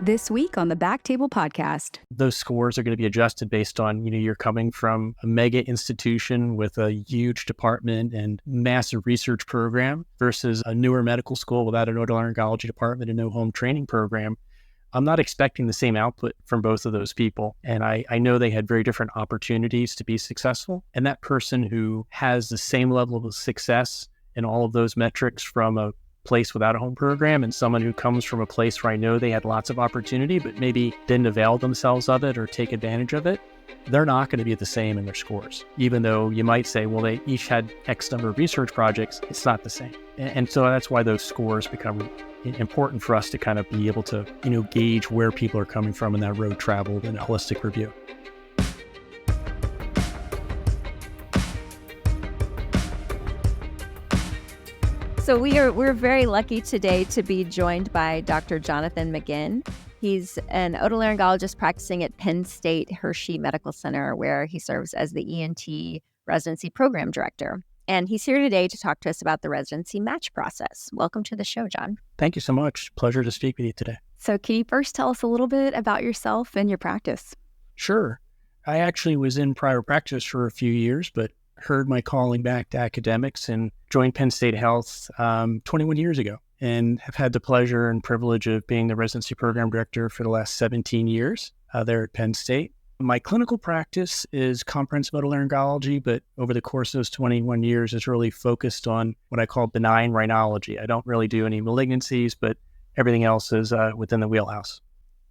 This week on the BackTable Podcast. Those scores are going to be adjusted based on, you're coming from a mega institution with a huge department and massive research program versus a newer medical school without an otolaryngology department and no home training program. I'm not expecting the same output from both of those people. And I know they had very different opportunities to be successful. And that person who has the same level of success in all of those metrics from a place without a home program and someone who comes from a place where I know they had lots of opportunity, but maybe didn't avail themselves of it or take advantage of it, they're not going to be the same in their scores. Even though you might say, well, they each had X number of research projects, it's not the same. And so that's why those scores become important for us to kind of be able to, gauge where people are coming from in that road traveled in a holistic review. So we're very lucky today to be joined by Dr. Johnathan McGinn. He's an otolaryngologist practicing at Penn State Hershey Medical Center, where he serves as the ENT Residency Program Director. And he's here today to talk to us about the residency match process. Welcome to the show, John. Thank you so much. Pleasure to speak with you today. So can you first tell us a little bit about yourself and your practice? Sure. I actually was in private practice for a few years, but heard my calling back to academics and joined Penn State Health 21 years ago, and have had the pleasure and privilege of being the residency program director for the last 17 years there at Penn State. My clinical practice is comprehensive otolaryngology, but over the course of those 21 years is really focused on what I call benign rhinology. I don't really do any malignancies, but everything else is within the wheelhouse.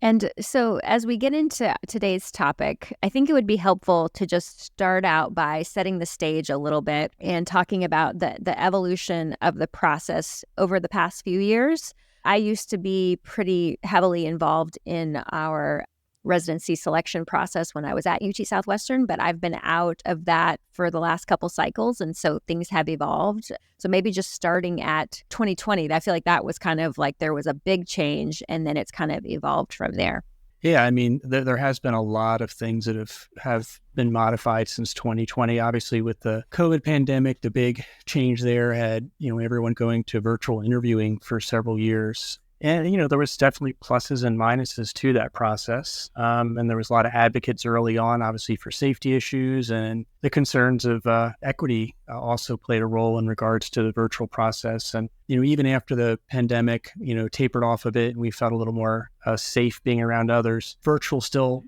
And so as we get into today's topic, I think it would be helpful to just start out by setting the stage a little bit and talking about the evolution of the process over the past few years. I used to be pretty heavily involved in our residency selection process when I was at UT Southwestern, but I've been out of that for the last couple cycles, and so things have evolved. So maybe just starting at 2020, I feel like that was kind of like there was a big change, and then it's kind of evolved from there. Yeah, I mean, there has been a lot of things that have been modified since 2020. Obviously, with the COVID pandemic, the big change there had, everyone going to virtual interviewing for several years. And, there was definitely pluses and minuses to that process. And there was a lot of advocates early on, obviously, for safety issues, and the concerns of equity also played a role in regards to the virtual process. And, even after the pandemic, tapered off a bit and we felt a little more safe being around others, virtual still,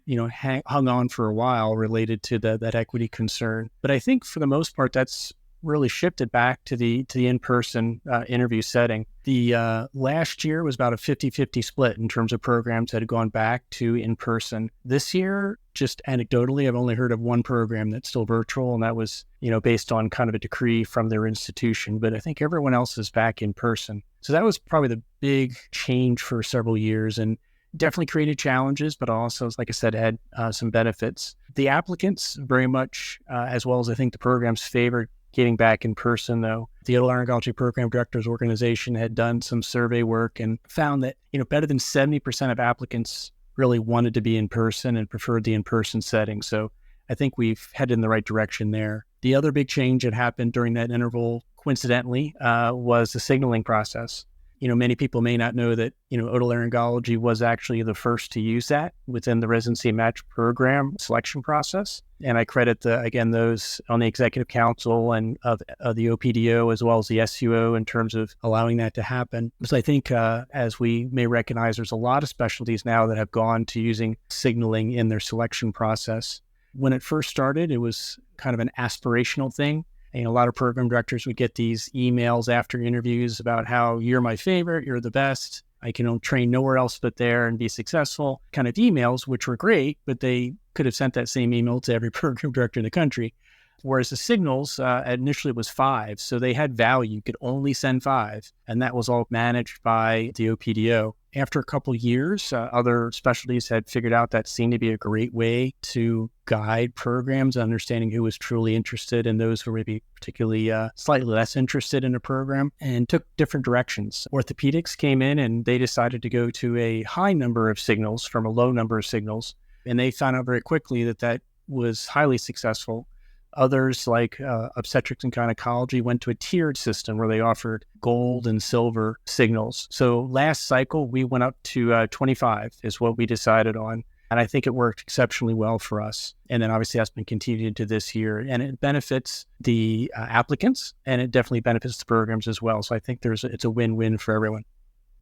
hung on for a while related to that equity concern. But I think for the most part, that's really shifted back to the in-person interview setting. The last year was about a 50-50 split in terms of programs that had gone back to in-person. This year, just anecdotally, I've only heard of one program that's still virtual, and that was, based on kind of a decree from their institution. But I think everyone else is back in person. So that was probably the big change for several years, and definitely created challenges, but also, like I said, had some benefits. The applicants very much, as well as I think the programs, favored getting back in person, though. The Otolaryngology Program Directors Organization had done some survey work and found that, better than 70% of applicants really wanted to be in person and preferred the in-person setting. So I think we've headed in the right direction there. The other big change that happened during that interval, coincidentally, was the signaling process. Many people may not know that, otolaryngology was actually the first to use that within the residency match program selection process. And I credit, those on the executive council and of the OPDO as well as the SUO in terms of allowing that to happen. So I think, as we may recognize, there's a lot of specialties now that have gone to using signaling in their selection process. When it first started, it was kind of an aspirational thing. And a lot of program directors would get these emails after interviews about how you're my favorite, you're the best, I can train nowhere else but there and be successful kind of emails, which were great, but they could have sent that same email to every program director in the country. Whereas the signals, initially it was 5, so they had value. You could only send 5, and that was all managed by the OPDO. After a couple of years, other specialties had figured out that seemed to be a great way to guide programs, understanding who was truly interested and those who were maybe particularly slightly less interested in a program, and took different directions. Orthopedics came in and they decided to go to a high number of signals from a low number of signals, and they found out very quickly that that was highly successful. Others, like obstetrics and gynecology, went to a tiered system where they offered gold and silver signals. So last cycle, we went up to 25 is what we decided on. And I think it worked exceptionally well for us. And then obviously that's been continued into this year. And it benefits the applicants, and it definitely benefits the programs as well. So I think it's a win-win for everyone.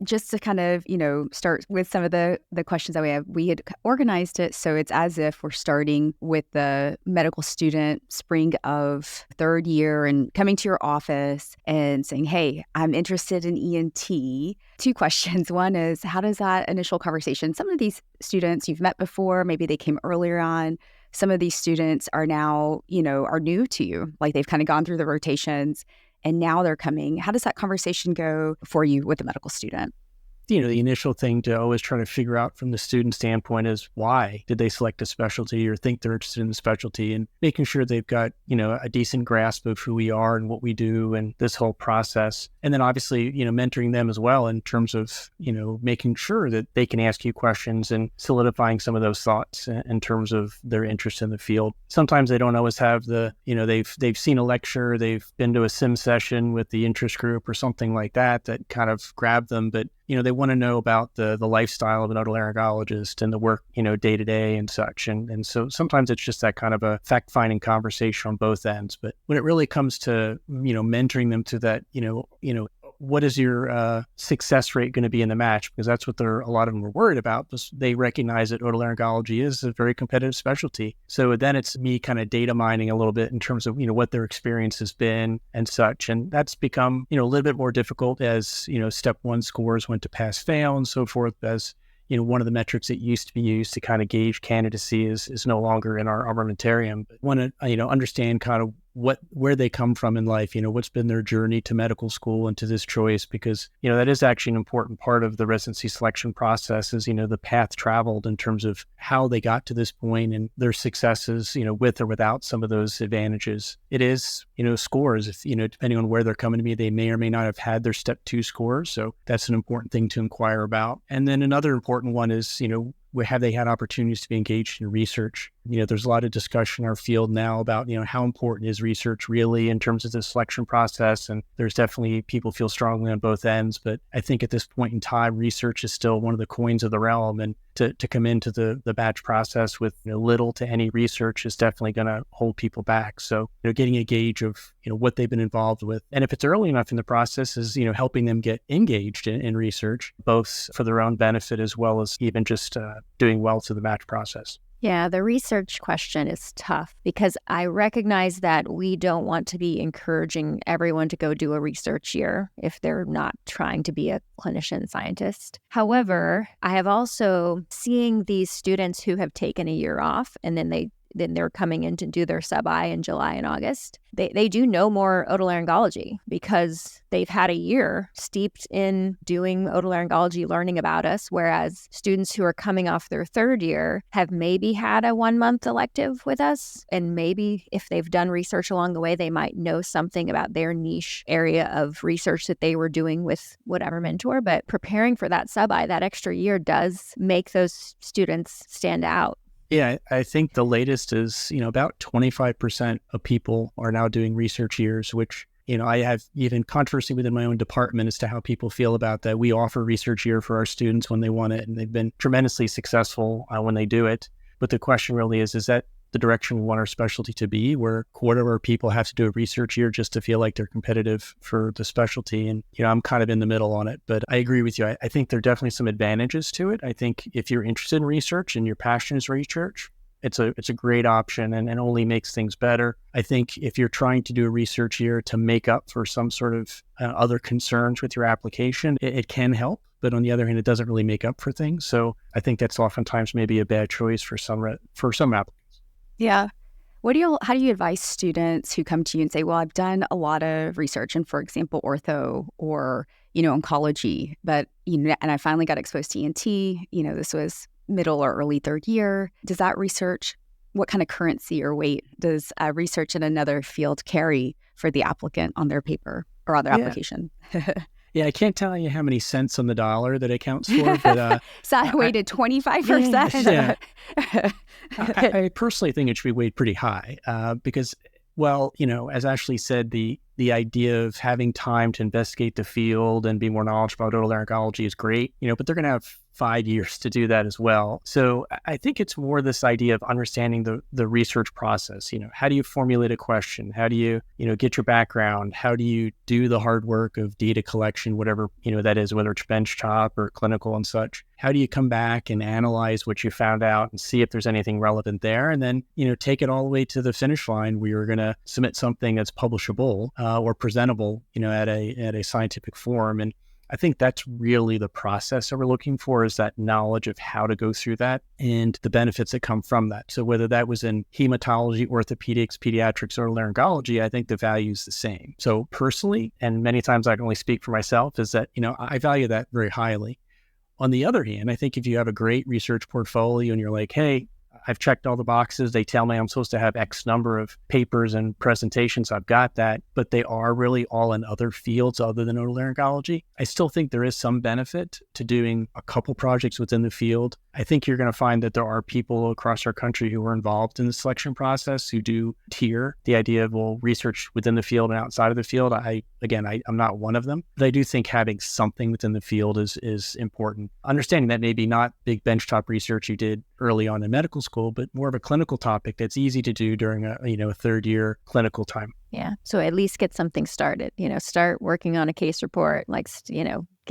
Just to kind of, start with some of the questions that we had organized it. So it's as if we're starting with the medical student spring of third year and coming to your office and saying, hey, I'm interested in ENT. Two questions. One is, how does that initial conversation, some of these students you've met before, maybe they came earlier on. Some of these students are now, are new to you, like they've kind of gone through the rotations. And now they're coming. How does that conversation go for you with a medical student? The initial thing to always try to figure out from the student standpoint is why did they select a specialty or think they're interested in the specialty, and making sure they've got, a decent grasp of who we are and what we do and this whole process. And then obviously, mentoring them as well in terms of, making sure that they can ask you questions and solidifying some of those thoughts in terms of their interest in the field. Sometimes they don't always have they've seen a lecture, they've been to a sim session with the interest group or something like that kind of grabbed them, but they want to know about the lifestyle of an otolaryngologist and the work, day to day and such. And so sometimes it's just that kind of a fact-finding conversation on both ends. But when it really comes to, mentoring them to that, what is your success rate going to be in the match? Because that's what a lot of them were worried about. They recognize that otolaryngology is a very competitive specialty. So then it's me kind of data mining a little bit in terms of, what their experience has been and such. And that's become, a little bit more difficult as, step one scores went to pass fail and so forth, as one of the metrics that used to be used to kind of gauge candidacy is no longer in our armamentarium. But want to, understand kind of where they come from in life, what's been their journey to medical school and to this choice, because, that is actually an important part of the residency selection process is, the path traveled in terms of how they got to this point and their successes, with or without some of those advantages. It is, scores, if, depending on where they're coming to me, they may or may not have had their step 2 scores. So that's an important thing to inquire about. And then another important one is, have they had opportunities to be engaged in research? There's a lot of discussion in our field now about, how important is research really in terms of the selection process. And there's definitely people feel strongly on both ends. But I think at this point in time, research is still one of the coins of the realm. And to come into the batch process with little to any research is definitely going to hold people back. So, getting a gauge of, what they've been involved with. And if it's early enough in the process is, helping them get engaged in research, both for their own benefit as well as even just doing well through the batch process. Yeah, the research question is tough because I recognize that we don't want to be encouraging everyone to go do a research year if they're not trying to be a clinician scientist. However, I have also seeing these students who have taken a year off and then they're coming in to do their sub-I in July and August. They do know more otolaryngology because they've had a year steeped in doing otolaryngology, learning about us, whereas students who are coming off their third year have maybe had a 1-month elective with us. And maybe if they've done research along the way, they might know something about their niche area of research that they were doing with whatever mentor. But preparing for that sub-I, that extra year does make those students stand out. Yeah, I think the latest is, about 25% of people are now doing research years, which, I have even controversy within my own department as to how people feel about that. We offer research year for our students when they want it, and they've been tremendously successful when they do it. But the question really is that the direction we want our specialty to be, where a quarter of our people have to do a research year just to feel like they're competitive for the specialty? And, I'm kind of in the middle on it, but I agree with you. I think there are definitely some advantages to it. I think if you're interested in research and your passion is research, it's a great option and only makes things better. I think if you're trying to do a research year to make up for some sort of other concerns with your application, it can help. But on the other hand, it doesn't really make up for things. So I think that's oftentimes maybe a bad choice for some applicants. Yeah. How do you advise students who come to you and say, well, I've done a lot of research in, for example, ortho or, oncology, but, and I finally got exposed to ENT, this was middle or early third year. Does that research, what kind of currency or weight does research in another field carry for the applicant on their paper or on their application? Yeah, I can't tell you how many cents on the dollar that it counts for, but... so I weighted 25%. Yeah. I personally think it should be weighed pretty high because Well, as Ashley said, the idea of having time to investigate the field and be more knowledgeable about otolaryngology is great, but they're going to have 5 years to do that as well. So I think it's more this idea of understanding the research process. How do you formulate a question? How do you, get your background? How do you do the hard work of data collection, whatever, that is, whether it's benchtop or clinical and such? How do you come back and analyze what you found out and see if there's anything relevant there? And then, take it all the way to the finish line where you're going to submit something that's publishable or presentable, at a scientific forum. And I think that's really the process that we're looking for, is that knowledge of how to go through that and the benefits that come from that. So whether that was in hematology, orthopedics, pediatrics, or otolaryngology, I think the value is the same. So personally, and many times I can only speak for myself, is that, I value that very highly. On the other hand, I think if you have a great research portfolio and you're like, hey, I've checked all the boxes. They tell me I'm supposed to have X number of papers and presentations. I've got that, but they are really all in other fields other than otolaryngology. I still think there is some benefit to doing a couple projects within the field. I think you're going to find that there are people across our country who are involved in the selection process who do tier the idea of, research within the field and outside of the field. I'm not one of them, but I do think having something within the field is important. Understanding that maybe not big benchtop research you did early on in medical school, but more of a clinical topic that's easy to do during a third year clinical time. Yeah. So at least get something started, start working on a case report,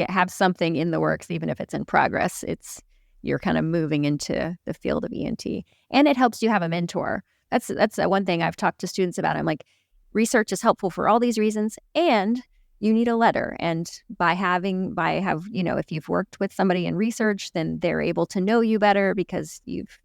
have something in the works, even if it's in progress. You're kind of moving into the field of ENT, and it helps you have a mentor. That's one thing I've talked to students about. I'm like, research is helpful for all these reasons, and you need a letter. And if you've worked with somebody in research, then they're able to know you better because you've,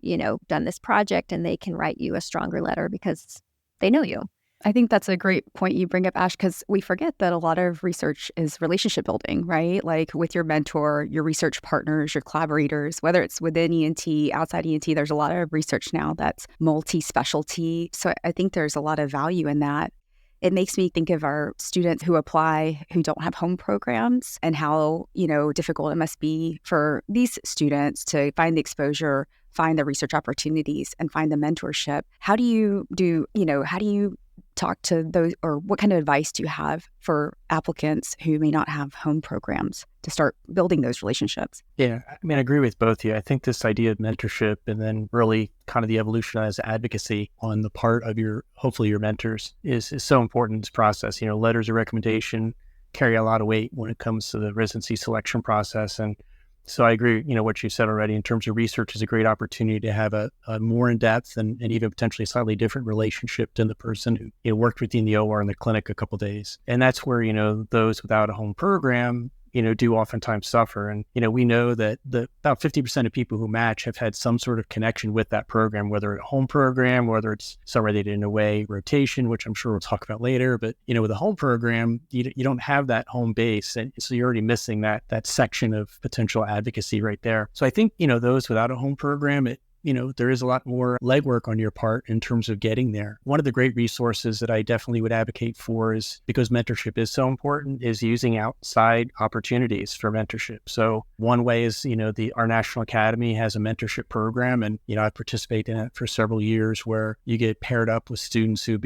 done this project, and they can write you a stronger letter because they know you. I think that's a great point you bring up, Ash, because we forget that a lot of research is relationship building, right? Like with your mentor, your research partners, your collaborators, whether it's within ENT, outside ENT, there's a lot of research now that's multi-specialty. So I think there's a lot of value in that. It makes me think of our students who apply who don't have home programs and how, difficult it must be for these students to find the exposure, find the research opportunities, and find the mentorship. How do you talk to those, or what kind of advice do you have for applicants who may not have home programs to start building those relationships? Yeah, I agree with both of you. I think this idea of mentorship and then really kind of the evolution as advocacy on the part of hopefully your mentors is so important in this process. Letters of recommendation carry a lot of weight when it comes to the residency selection process. And so I agree, what you said already in terms of research is a great opportunity to have a more in-depth and even potentially slightly different relationship than the person who worked with you in the OR in the clinic a couple of days. And that's where, those without a home program, do oftentimes suffer. And, we know that about 50% of people who match have had some sort of connection with that program, whether a home program, whether it's somewhere they did in a way rotation, which I'm sure we'll talk about later. But, with a home program, you don't have that home base. And so you're already missing that section of potential advocacy right there. So I think, those without a home program, there is a lot more legwork on your part in terms of getting there. One of the great resources that I definitely would advocate for is, because mentorship is so important, is using outside opportunities for mentorship. So one way is, our National Academy has a mentorship program, and, I've participated in it for several years, where you get paired up with students who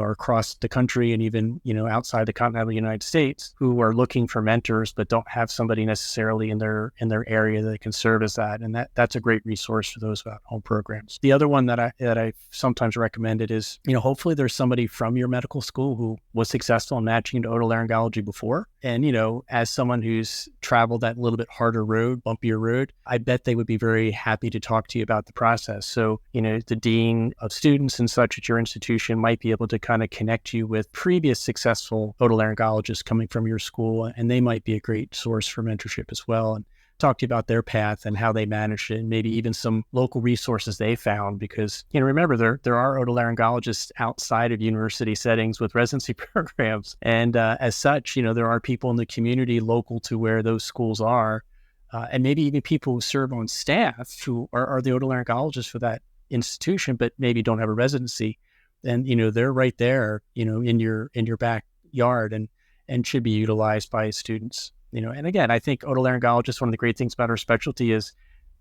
are across the country and even, outside the continental United States, who are looking for mentors, but don't have somebody necessarily in their area that can serve as that. And that's a great resource for those about home programs. The other one that I sometimes recommended is, hopefully there's somebody from your medical school who was successful in matching into otolaryngology before. And, as someone who's traveled that little bit harder road, bumpier road, I bet they would be very happy to talk to you about the process. So, the dean of students and such at your institution might be able to kind of connect you with previous successful otolaryngologists coming from your school, and they might be a great source for mentorship as well. And talk to you about their path and how they managed it, and maybe even some local resources they found. Because, remember, there are otolaryngologists outside of university settings with residency programs. And as such, there are people in the community local to where those schools are, and maybe even people who serve on staff who are the otolaryngologists for that institution, but maybe don't have a residency. And, they're right there, in your backyard and should be utilized by students. And again, I think otolaryngologists, one of the great things about our specialty is,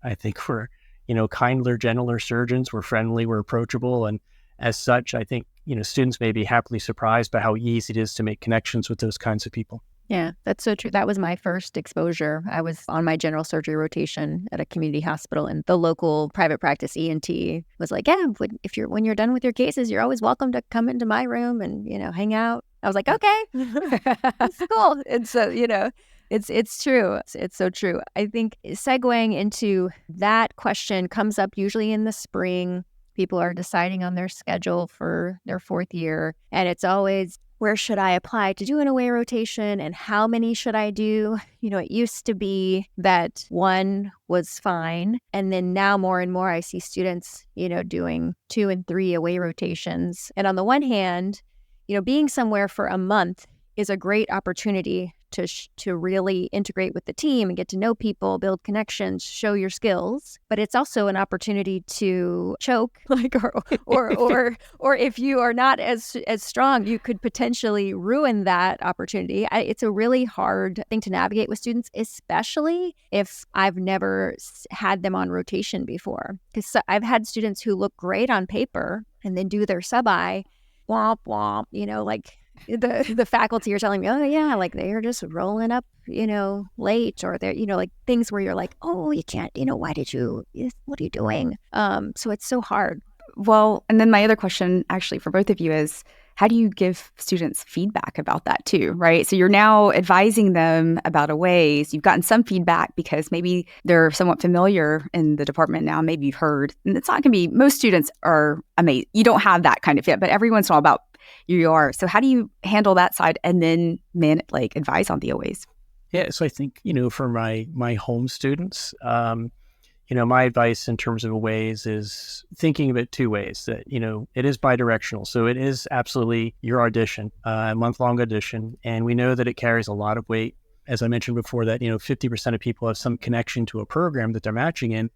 I think we're, kinder, gentler surgeons. We're friendly, we're approachable. And as such, I think, students may be happily surprised by how easy it is to make connections with those kinds of people. Yeah, that's so true. That was my first exposure. I was on my general surgery rotation at a community hospital, and the local private practice ENT was like, "Yeah, when you're done with your cases, you're always welcome to come into my room and hang out." I was like, "Okay, that's cool." And so it's true. It's so true. I think segueing into that question comes up usually in the spring. People are deciding on their schedule for their fourth year, and it's always, where should I apply to do an away rotation and how many should I do? It used to be that one was fine. And then now more and more I see students, doing 2 and 3 away rotations. And on the one hand, being somewhere for a month is a great opportunity to really integrate with the team and get to know people, build connections, show your skills. But it's also an opportunity to choke, or if you are not as strong, you could potentially ruin that opportunity. It's a really hard thing to navigate with students, especially if I've never had them on rotation before. Because I've had students who look great on paper and then do their sub-I, womp womp, the faculty are telling me, oh yeah, like they're just rolling up, late, or they're, like things where you're like, oh, you can't, what are you doing? So it's so hard. Well, and then my other question actually for both of you is, how do you give students feedback about that too, right? So you're now advising them about aways. You've gotten some feedback because maybe they're somewhat familiar in the department now. Maybe you've heard, and it's not going to be, most students are amazing. You don't have that kind of fit, but every once in a while about you are. So how do you handle that side and then advise on the aways? Yeah, so I think, for my home students, my advice in terms of aways is thinking of it 2 ways. That, it is bidirectional. So it is absolutely your audition, a month-long audition. And we know that it carries a lot of weight. As I mentioned before, that, 50% of people have some connection to a program that they're matching in.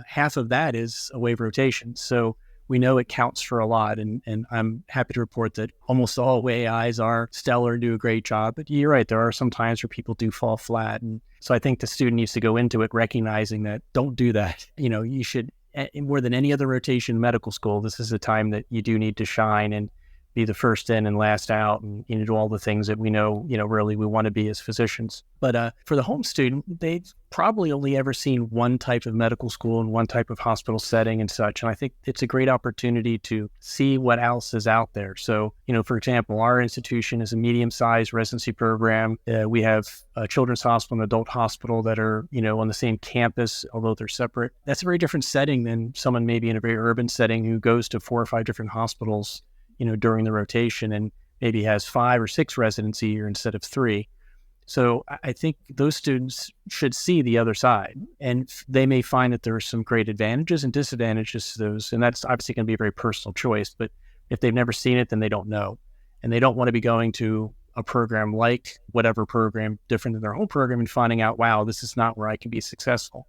Half of that is away rotation. So we know it counts for a lot. And I'm happy to report that almost all away AIs are stellar and do a great job. But you're right, there are some times where people do fall flat. And so I think the student needs to go into it recognizing that don't do that. You should, more than any other rotation in medical school, this is a time that you do need to shine and be the first in and last out, and do all the things that we know, really we want to be as physicians. But for the home student, they've probably only ever seen one type of medical school and one type of hospital setting and such. And I think it's a great opportunity to see what else is out there. So, for example, our institution is a medium-sized residency program. We have a children's hospital and adult hospital that are, on the same campus, although they're separate. That's a very different setting than someone maybe in a very urban setting who goes to 4 or 5 different hospitals during the rotation and maybe has 5 or 6 residents a year instead of 3. So I think those students should see the other side, and they may find that there are some great advantages and disadvantages to those. And that's obviously going to be a very personal choice, but if they've never seen it, then they don't know. And they don't want to be going to a program like whatever program different than their home program and finding out, wow, this is not where I can be successful.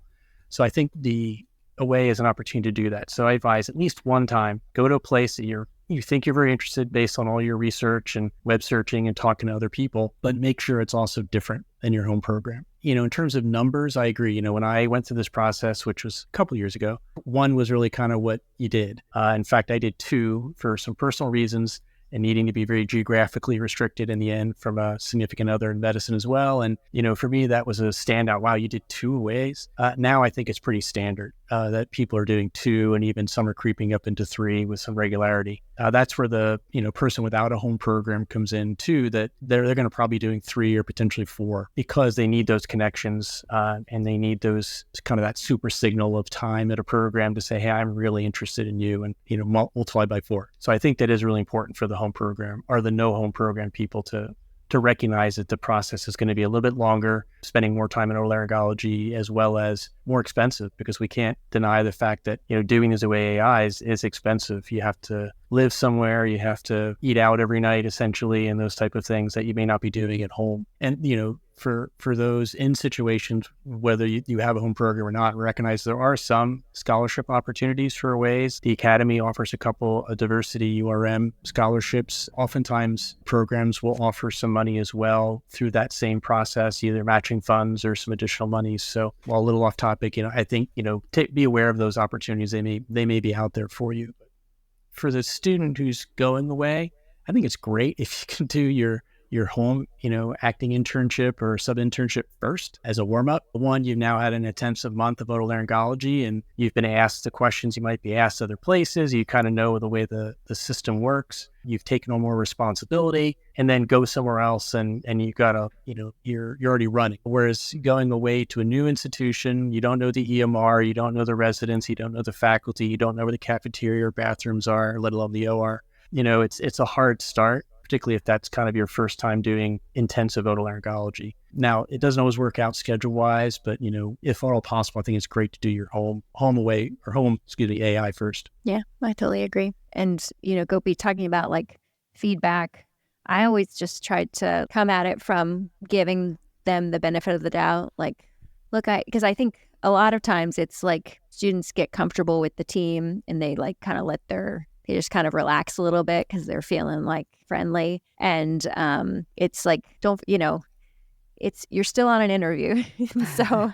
So I think the away is an opportunity to do that. So I advise at least one time, go to a place that you think you're very interested based on all your research and web searching and talking to other people, but make sure it's also different than your home program. In terms of numbers, I agree. When I went through this process, which was a couple years ago, 1 was really kind of what you did. In fact, I did 2 for some personal reasons and needing to be very geographically restricted in the end from a significant other in medicine as well. And, for me, that was a standout. Wow, you did 2 aways. Now I think it's pretty standard that people are doing 2, and even some are creeping up into 3 with some regularity. That's where the, person without a home program comes in too, that they're going to probably be doing 3 or potentially 4 because they need those connections and they need those kind of that super signal of time at a program to say, hey, I'm really interested in you, and, multiply by 4. So I think that is really important for the home program or the no home program people to recognize that the process is going to be a little bit longer, spending more time in otolaryngology, as well as more expensive, because we can't deny the fact that, doing these away AIs is expensive. You have to live somewhere, you have to eat out every night essentially, and those type of things that you may not be doing at home. And, for those in situations, whether you have a home program or not, recognize there are some scholarship opportunities for aways. The Academy offers a couple of diversity URM scholarships. Oftentimes, programs will offer some money as well through that same process, either matching funds or some additional money. So while a little off topic, I think, be aware of those opportunities. They may be out there for you. for the student who's going away, I think it's great if you can do your home, acting internship or sub-internship first as a warm-up. One, you've now had an intensive month of otolaryngology and you've been asked the questions you might be asked other places. You kind of know the way the system works. You've taken on more responsibility, and then go somewhere else and you've got you're already running. Whereas going away to a new institution, you don't know the EMR, you don't know the residents, you don't know the faculty, you don't know where the cafeteria or bathrooms are, let alone the OR. It's a hard start, particularly if that's kind of your first time doing intensive otolaryngology. Now, it doesn't always work out schedule-wise, but, if at all possible, I think it's great to do your home AI first. Yeah, I totally agree. And, Gopi, talking about like feedback, I always just tried to come at it from giving them the benefit of the doubt. Like, look, because I think a lot of times it's like students get comfortable with the team and they like kind of they just kind of relax a little bit because they're feeling like friendly. And it's like, you're still on an interview. so,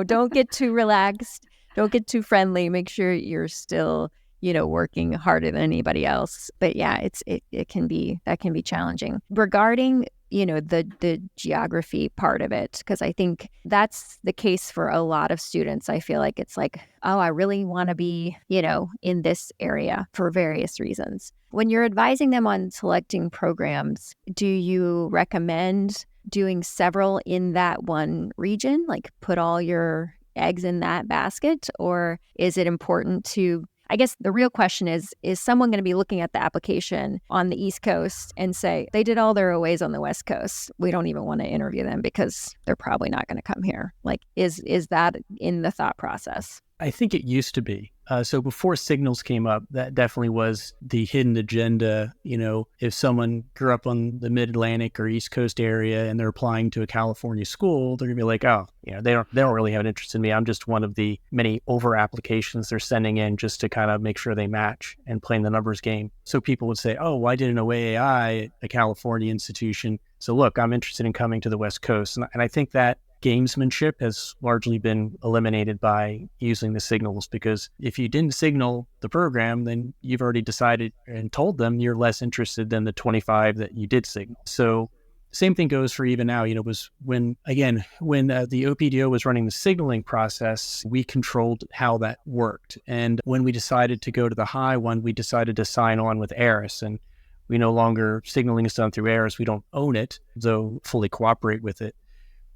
don't get too relaxed. Don't get too friendly. Make sure you're still, working harder than anybody else. But yeah, that can be challenging. Regarding, the geography part of it, because I think that's the case for a lot of students. I feel like it's like, oh, I really want to be, in this area for various reasons. When you're advising them on selecting programs, do you recommend doing several in that one region, like put all your eggs in that basket? Or is it important to, I guess the real question is someone going to be looking at the application on the East Coast and say, they did all their OAs on the West Coast, we don't even want to interview them because they're probably not going to come here? Like, is that in the thought process? I think it used to be. So before signals came up, that definitely was the hidden agenda. If someone grew up on the Mid-Atlantic or East Coast area and they're applying to a California school, they're gonna be like, oh, they don't really have an interest in me. I'm just one of the many over applications they're sending in just to kind of make sure they match and playing the numbers game. So people would say, oh, well, I did an OAI at a California institution, so look, I'm interested in coming to the West Coast. And I think that gamesmanship has largely been eliminated by using the signals, because if you didn't signal the program, then you've already decided and told them you're less interested than the 25 that you did signal. So same thing goes for even now, was when the OPDO was running the signaling process, we controlled how that worked. And when we decided to go to the high one, we decided to sign on with ARIS, and we no longer signaling is done through ARIS. We don't own it, though fully cooperate with it.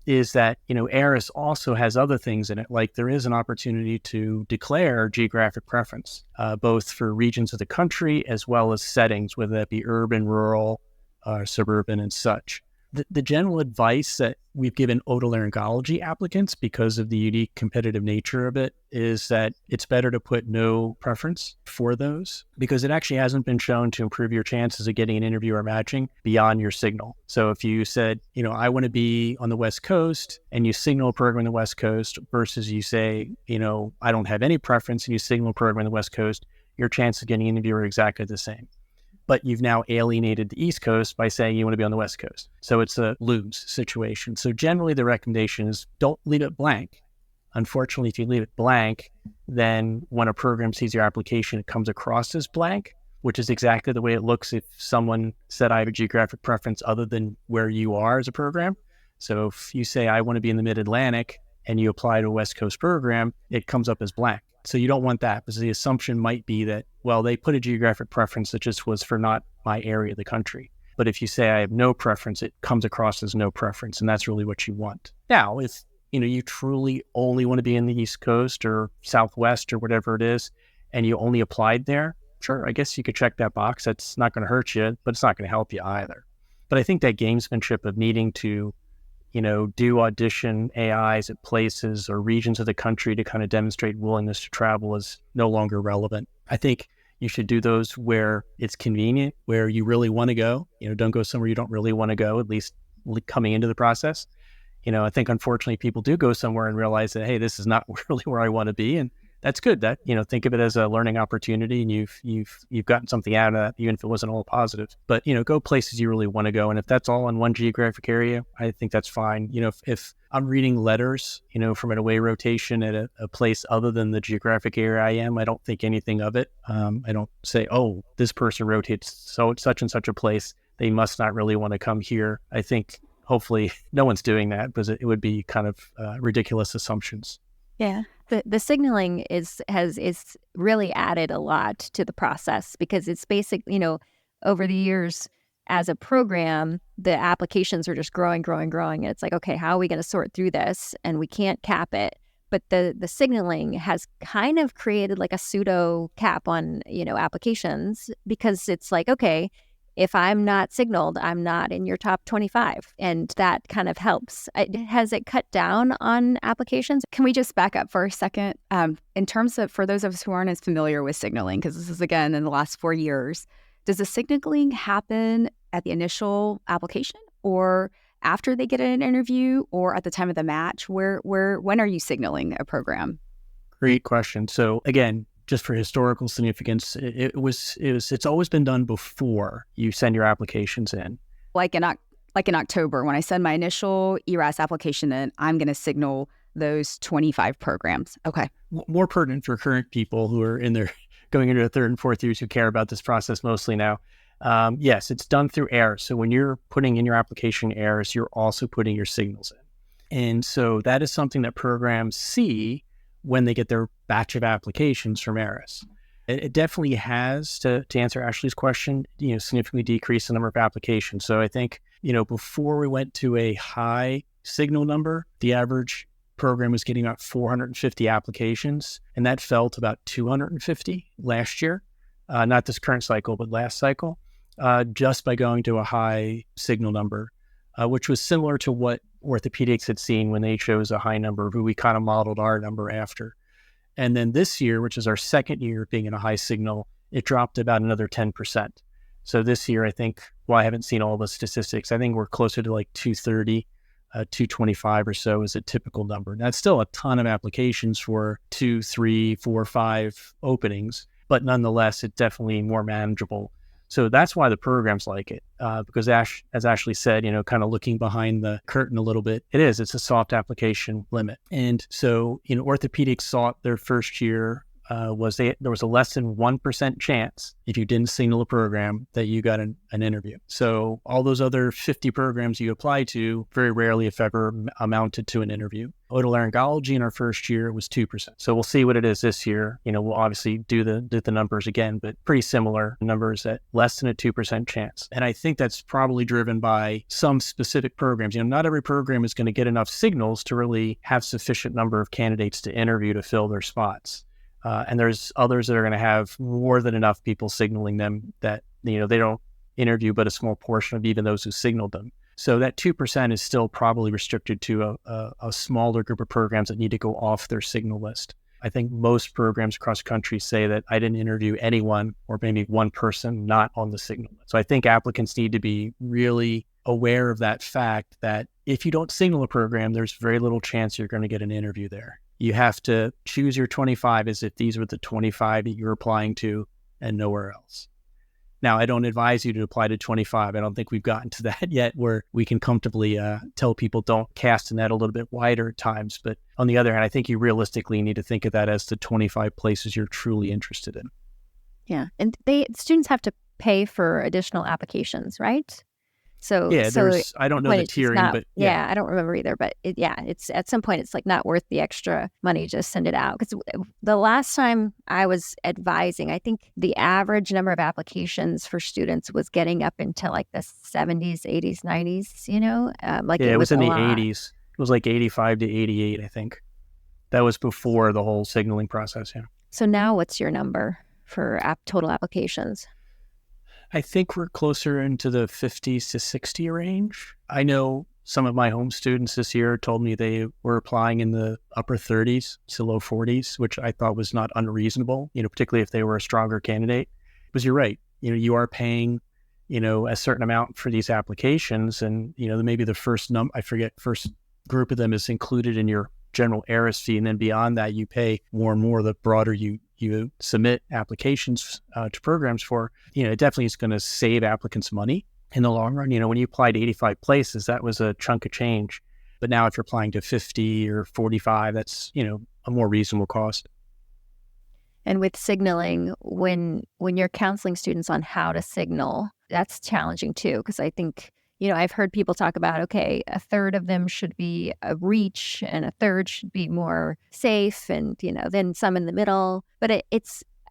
Is that, ARIS also has other things in it, like there is an opportunity to declare geographic preference, both for regions of the country as well as settings, whether that be urban, rural, suburban, and such. The general advice that we've given otolaryngology applicants, because of the unique competitive nature of it, is that it's better to put no preference for those, because it actually hasn't been shown to improve your chances of getting an interview or matching beyond your signal. So if you said, I want to be on the West Coast, and you signal a program on the West Coast, versus you say, I don't have any preference, and you signal a program on the West Coast, your chances of getting an interview are exactly the same. But you've now alienated the East Coast by saying you want to be on the West Coast. So it's a lose situation. So generally the recommendation is don't leave it blank. Unfortunately, if you leave it blank, then when a program sees your application, it comes across as blank, which is exactly the way it looks if someone said, I have a geographic preference other than where you are as a program. So if you say, I want to be in the Mid-Atlantic, and you apply to a West Coast program, it comes up as blank. So you don't want that, because the assumption might be that, well, they put a geographic preference that just was for not my area of the country. But if you say I have no preference, it comes across as no preference, and that's really what you want. Now, if you truly only want to be in the East Coast or Southwest or whatever it is, and you only applied there, sure, I guess you could check that box. That's not going to hurt you, but it's not going to help you either. But I think that gamesmanship of needing to do audition AIs at places or regions of the country to kind of demonstrate willingness to travel is no longer relevant. I think you should do those where it's convenient, where you really want to go. Don't go somewhere you don't really want to go, at least coming into the process. I think unfortunately people do go somewhere and realize that, hey, this is not really where I want to be, and that's good. That, think of it as a learning opportunity, and you've gotten something out of that, even if it wasn't all positive. But, go places you really want to go. And if that's all in one geographic area, I think that's fine. If I'm reading letters, from an away rotation at a place other than the geographic area I don't think anything of it. I don't say, oh, this person rotates such and such a place, they must not really want to come here. I think hopefully no one's doing that, because it would be kind of ridiculous assumptions. Yeah. The signaling is really added a lot to the process, because it's basic, over the years as a program, the applications are just growing. And it's like, okay, how are we going to sort through this? And we can't cap it. But the signaling has kind of created like a pseudo cap on, applications, because it's like, okay, if I'm not signaled, I'm not in your top 25. And that kind of helps. Has it cut down on applications? Can we just back up for a second? In terms of, for those of us who aren't as familiar with signaling, because this is, again, in the last 4 years, does the signaling happen at the initial application, or after they get an interview, or at the time of the match? When are you signaling a program? Great question. So again, just for historical significance, it's always been done before you send your applications in. Like in October, when I send my initial ERAS application in, I'm going to signal those 25 programs. Okay. More pertinent for current people who are going into their third and fourth years who care about this process mostly now. Yes, it's done through errors. So when you're putting in your application errors, you're also putting your signals in. And so that is something that programs see when they get their batch of applications from ERAS. It definitely has, to answer Ashley's question, significantly decreased the number of applications. So I think, before we went to a high signal number, the average program was getting about 450 applications, and that fell to about 250 last year. Not this current cycle, but last cycle, just by going to a high signal number, which was similar to what orthopedics had seen when they chose a high number, who we kind of modeled our number after. And then this year, which is our second year being in a high signal, it dropped about another 10%. So this year, I think, I haven't seen all the statistics, I think we're closer to like 230, 225 or so is a typical number. That's still a ton of applications for 2, 3, 4, 5 openings, but nonetheless, it's definitely more manageable. So that's why the programs like it, because as Ashley said, kind of looking behind the curtain a little bit, it's a soft application limit. And so, orthopedics saw it their first year there was a less than 1% chance, if you didn't signal a program, that you got an interview. So all those other 50 programs you apply to very rarely, if ever, amounted to an interview. Otolaryngology in our first year was 2%. So we'll see what it is this year. We'll obviously do the numbers again, but pretty similar numbers at less than a 2% chance. And I think that's probably driven by some specific programs. Not every program is going to get enough signals to really have sufficient number of candidates to interview to fill their spots. And there's others that are going to have more than enough people signaling them that, they don't interview but a small portion of even those who signaled them. So that 2% is still probably restricted to a smaller group of programs that need to go off their signal list. I think most programs across the country say that I didn't interview anyone, or maybe one person not on the signal list. So I think applicants need to be really aware of that fact that if you don't signal a program, there's very little chance you're going to get an interview there. You have to choose your 25 as if these were the 25 that you're applying to and nowhere else. Now, I don't advise you to apply to 25. I don't think we've gotten to that yet where we can comfortably tell people don't cast the net a little bit wider at times. But on the other hand, I think you realistically need to think of that as the 25 places you're truly interested in. Yeah. And students have to pay for additional applications, right? So yeah, I don't know the tiering, but yeah, I don't remember either. But it's at some point it's like not worth the extra money to send it out. Because the last time I was advising, I think the average number of applications for students was getting up into like the 70s, 80s, 90s. It was in the lot. 80s. It was like 85 to 88, I think. That was before the whole signaling process. Yeah. So now, what's your number for total applications? I think we're closer into the 50s to 60 range. I know some of my home students this year told me they were applying in the upper 30s to low 40s, which I thought was not unreasonable, particularly if they were a stronger candidate. Because you're right, you are paying, a certain amount for these applications, and, maybe the first group of them is included in your general ARIS fee. And then beyond that, you pay more and more the broader you submit applications to programs for. It definitely is going to save applicants money in the long run. When you applied to 85 places, that was a chunk of change. But now if you're applying to 50 or 45, that's, a more reasonable cost. And with signaling, when you're counseling students on how to signal, that's challenging too, because I think, I've heard people talk about, okay, a third of them should be a reach and a third should be more safe, and, then some in the middle. But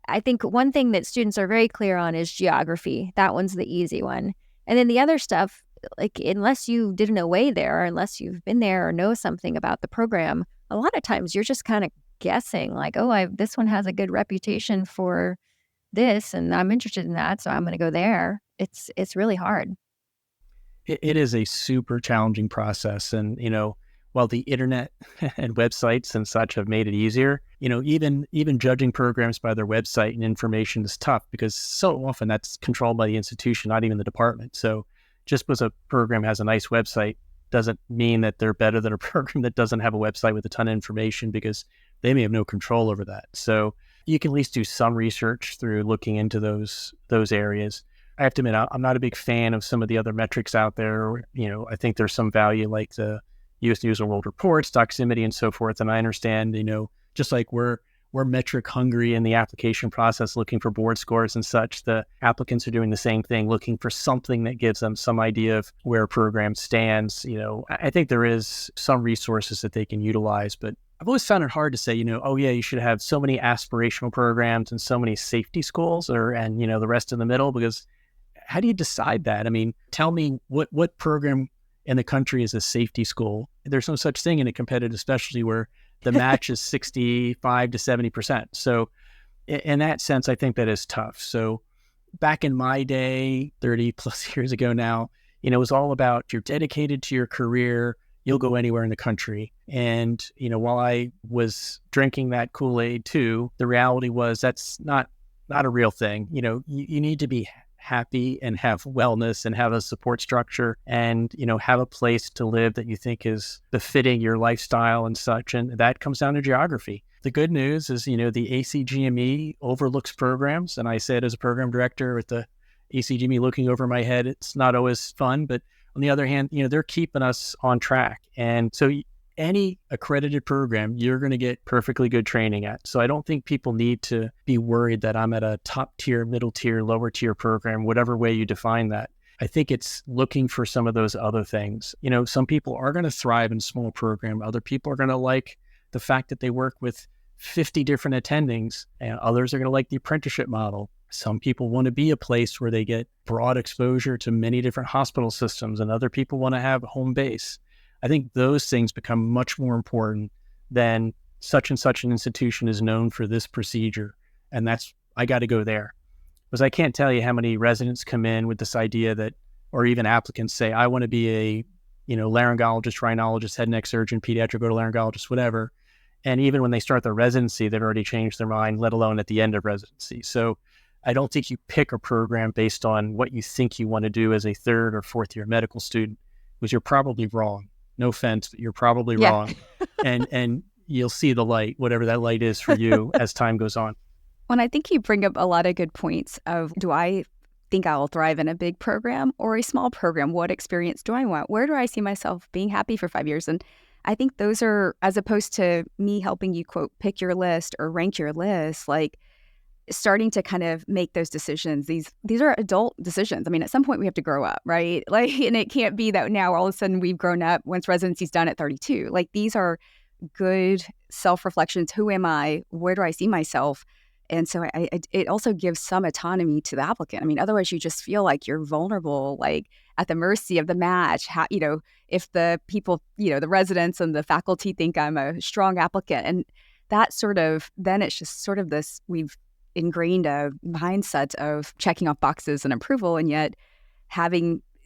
I think one thing that students are very clear on is geography. That one's the easy one. And then the other stuff, like, unless you did an away there, or unless you've been there or know something about the program, a lot of times you're just kind of guessing, like, oh, this one has a good reputation for this, and I'm interested in that, so I'm going to go there. It's really hard. It is a super challenging process. And, while the internet and websites and such have made it easier, even judging programs by their website and information is tough, because so often that's controlled by the institution, not even the department. So just because a program has a nice website doesn't mean that they're better than a program that doesn't have a website with a ton of information, because they may have no control over that. So you can at least do some research through looking into those areas. I have to admit, I'm not a big fan of some of the other metrics out there. I think there's some value, like the U.S. News and World Reports, Doximity, and so forth. And I understand, just like we're metric hungry in the application process, looking for board scores and such, the applicants are doing the same thing, looking for something that gives them some idea of where a program stands. I think there is some resources that they can utilize, but I've always found it hard to say, oh yeah, you should have so many aspirational programs and so many safety schools, and the rest in the middle, because how do you decide that? I mean, tell me what program in the country is a safety school? There's no such thing in a competitive specialty where the match is 65 to 70%. So in that sense, I think that is tough. So back in my day, 30 plus years ago now, it was all about, you're dedicated to your career, you'll go anywhere in the country. And, while I was drinking that Kool-Aid too, the reality was that's not a real thing. You need to be happy and have wellness and have a support structure and, have a place to live that you think is befitting your lifestyle and such. And that comes down to geography. The good news is, the ACGME overlooks programs. And I said, as a program director with the ACGME looking over my head, it's not always fun, but on the other hand, they're keeping us on track. And so any accredited program, you're going to get perfectly good training at. So I don't think people need to be worried that I'm at a top tier, middle tier, lower tier program, whatever way you define that. I think it's looking for some of those other things. Some people are going to thrive in small program. Other people are going to like the fact that they work with 50 different attendings, and others are going to like the apprenticeship model. Some people want to be a place where they get broad exposure to many different hospital systems, and other people want to have a home base. I think those things become much more important than such and such an institution is known for this procedure, and I got to go there. Because I can't tell you how many residents come in with this idea that, or even applicants say, I want to be a laryngologist, rhinologist, head and neck surgeon, pediatric otolaryngologist, whatever. And even when they start their residency, they've already changed their mind, let alone at the end of residency. So I don't think you pick a program based on what you think you want to do as a third or fourth year medical student, because you're probably wrong. No offense, but you're probably wrong. And you'll see the light, whatever that light is for you as time goes on. Well, I think you bring up a lot of good points of, do I think I'll thrive in a big program or a small program? What experience do I want? Where do I see myself being happy for 5 years? And I think those are, as opposed to me helping you, quote, pick your list or rank your list, like starting to kind of make those decisions. These are adult decisions. I mean, at some point we have to grow up, right? Like, and it can't be that now all of a sudden we've grown up once residency's done at 32. Like, these are good self-reflections. Who am I? Where do I see myself? And so it also gives some autonomy to the applicant. I mean, otherwise you just feel like you're vulnerable, like at the mercy of the match. How, if the people, the residents and the faculty think I'm a strong applicant, and that sort of, then it's just sort of this, we've ingrained a mindset of checking off boxes and approval, and yet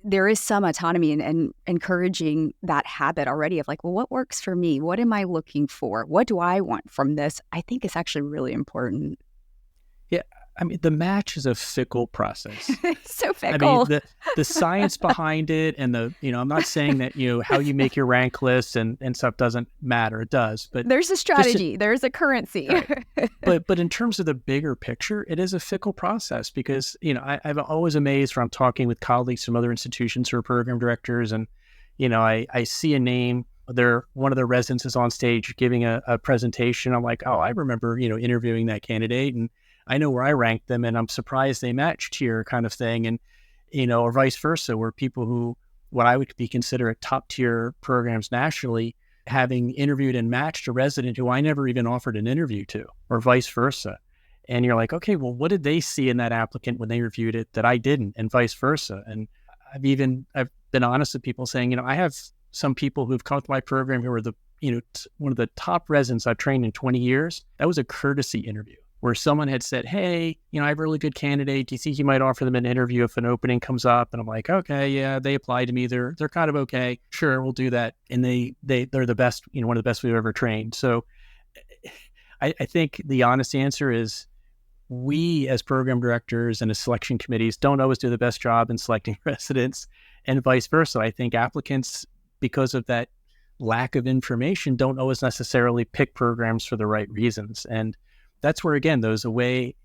there is some autonomy and encouraging that habit already of like, well, what works for me? What am I looking for? What do I want from this? I think is actually really important. Yeah, I mean, the match is a fickle process. So fickle. I mean, the science behind it and I'm not saying that, how you make your rank list and stuff doesn't matter. It does. But there's a strategy. There's a currency. Right. But in terms of the bigger picture, it is a fickle process because, I'm always amazed when I'm talking with colleagues from other institutions who are program directors and, I see a name. One of their residents is on stage giving a presentation. I'm like, oh, I remember, interviewing that candidate and I know where I ranked them and I'm surprised they matched here kind of thing. And, or vice versa, where people who, what I would be considered top tier programs nationally, having interviewed and matched a resident who I never even offered an interview to, or vice versa. And you're like, okay, well, what did they see in that applicant when they reviewed it that I didn't, and vice versa? And I've been honest with people saying, I have some people who've come to my program who are one of the top residents I've trained in 20 years. That was a courtesy interview where someone had said, hey, I have a really good candidate. Do you think you might offer them an interview if an opening comes up? And I'm like, okay, yeah, they applied to me. They're kind of okay. Sure, we'll do that. And they're the best, one of the best we've ever trained. So I think the honest answer is we as program directors and as selection committees don't always do the best job in selecting residents and vice versa. I think applicants, because of that lack of information, don't always necessarily pick programs for the right reasons. And that's where, again, those away,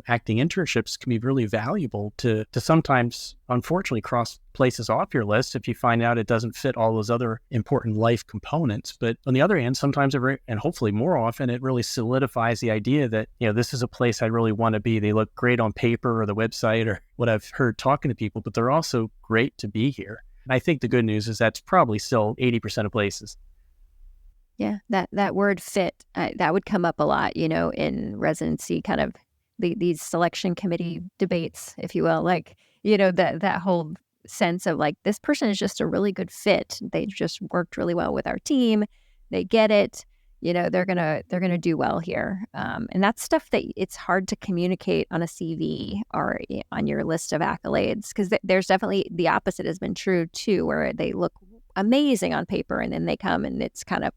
acting internships can be really valuable to sometimes, unfortunately, cross places off your list if you find out it doesn't fit all those other important life components. But on the other hand, sometimes, and hopefully more often, it really solidifies the idea that, this is a place I really want to be. They look great on paper or the website or what I've heard talking to people, but they're also great to be here. And I think the good news is that's probably still 80% of places. Yeah, that word fit, that would come up a lot, in residency, kind of these selection committee debates, if you will, like, that whole sense of like, this person is just a really good fit. They just worked really well with our team. They get it. They're gonna do well here. And that's stuff that it's hard to communicate on a CV or on your list of accolades, because there's definitely the opposite has been true too, where they look amazing on paper and then they come and it's kind of,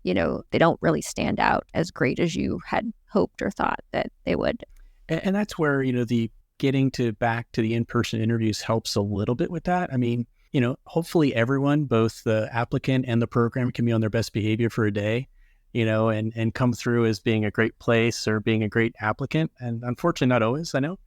they don't really stand out as great as you had hoped or thought that they would. And that's where, the getting back to the in-person interviews helps a little bit with that. I mean, hopefully everyone, both the applicant and the program, can be on their best behavior for a day, and come through as being a great place or being a great applicant. And unfortunately, not always, I know.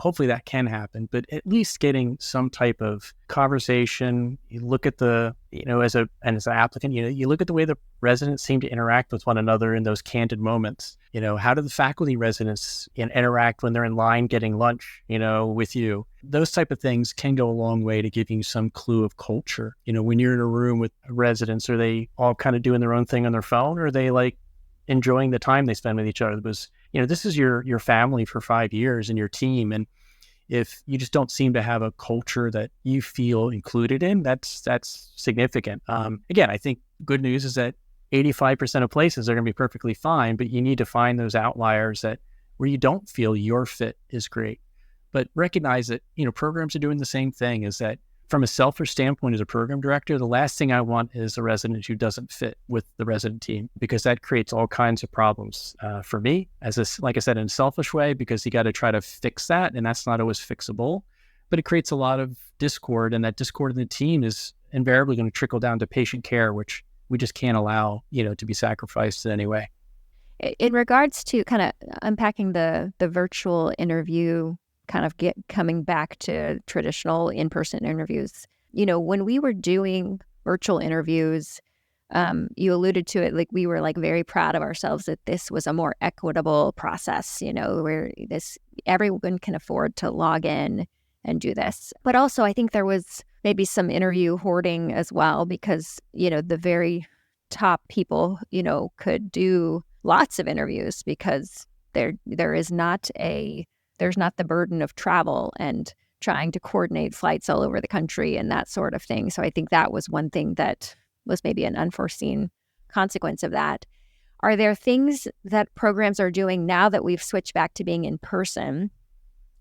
Hopefully that can happen, but at least getting some type of conversation. You look at as an applicant, you look at the way the residents seem to interact with one another in those candid moments. How do the faculty residents interact when they're in line getting lunch, with you? Those type of things can go a long way to giving you some clue of culture. When you're in a room with residents, are they all kind of doing their own thing on their phone, or are they like enjoying the time they spend with each other? Because this is your family for 5 years and your team. And if you just don't seem to have a culture that you feel included in, that's significant. Again, I think good news is that 85% of places are going to be perfectly fine, but you need to find those outliers where you don't feel your fit is great. But recognize that, programs are doing the same thing. Is that from a selfish standpoint, as a program director, the last thing I want is a resident who doesn't fit with the resident team, because that creates all kinds of problems for me, like I said, in a selfish way, because you got to try to fix that, and that's not always fixable. But it creates a lot of discord, and that discord in the team is invariably going to trickle down to patient care, which we just can't allow, to be sacrificed in any way. In regards to kind of unpacking the virtual interview, kind of coming back to traditional in-person interviews, when we were doing virtual interviews, you alluded to it, like we were like very proud of ourselves that this was a more equitable process, where everyone can afford to log in and do this. But also I think there was maybe some interview hoarding as well, because, the very top people, could do lots of interviews because there's not the burden of travel and trying to coordinate flights all over the country and that sort of thing. So I think that was one thing that was maybe an unforeseen consequence of that. Are there things that programs are doing now that we've switched back to being in person?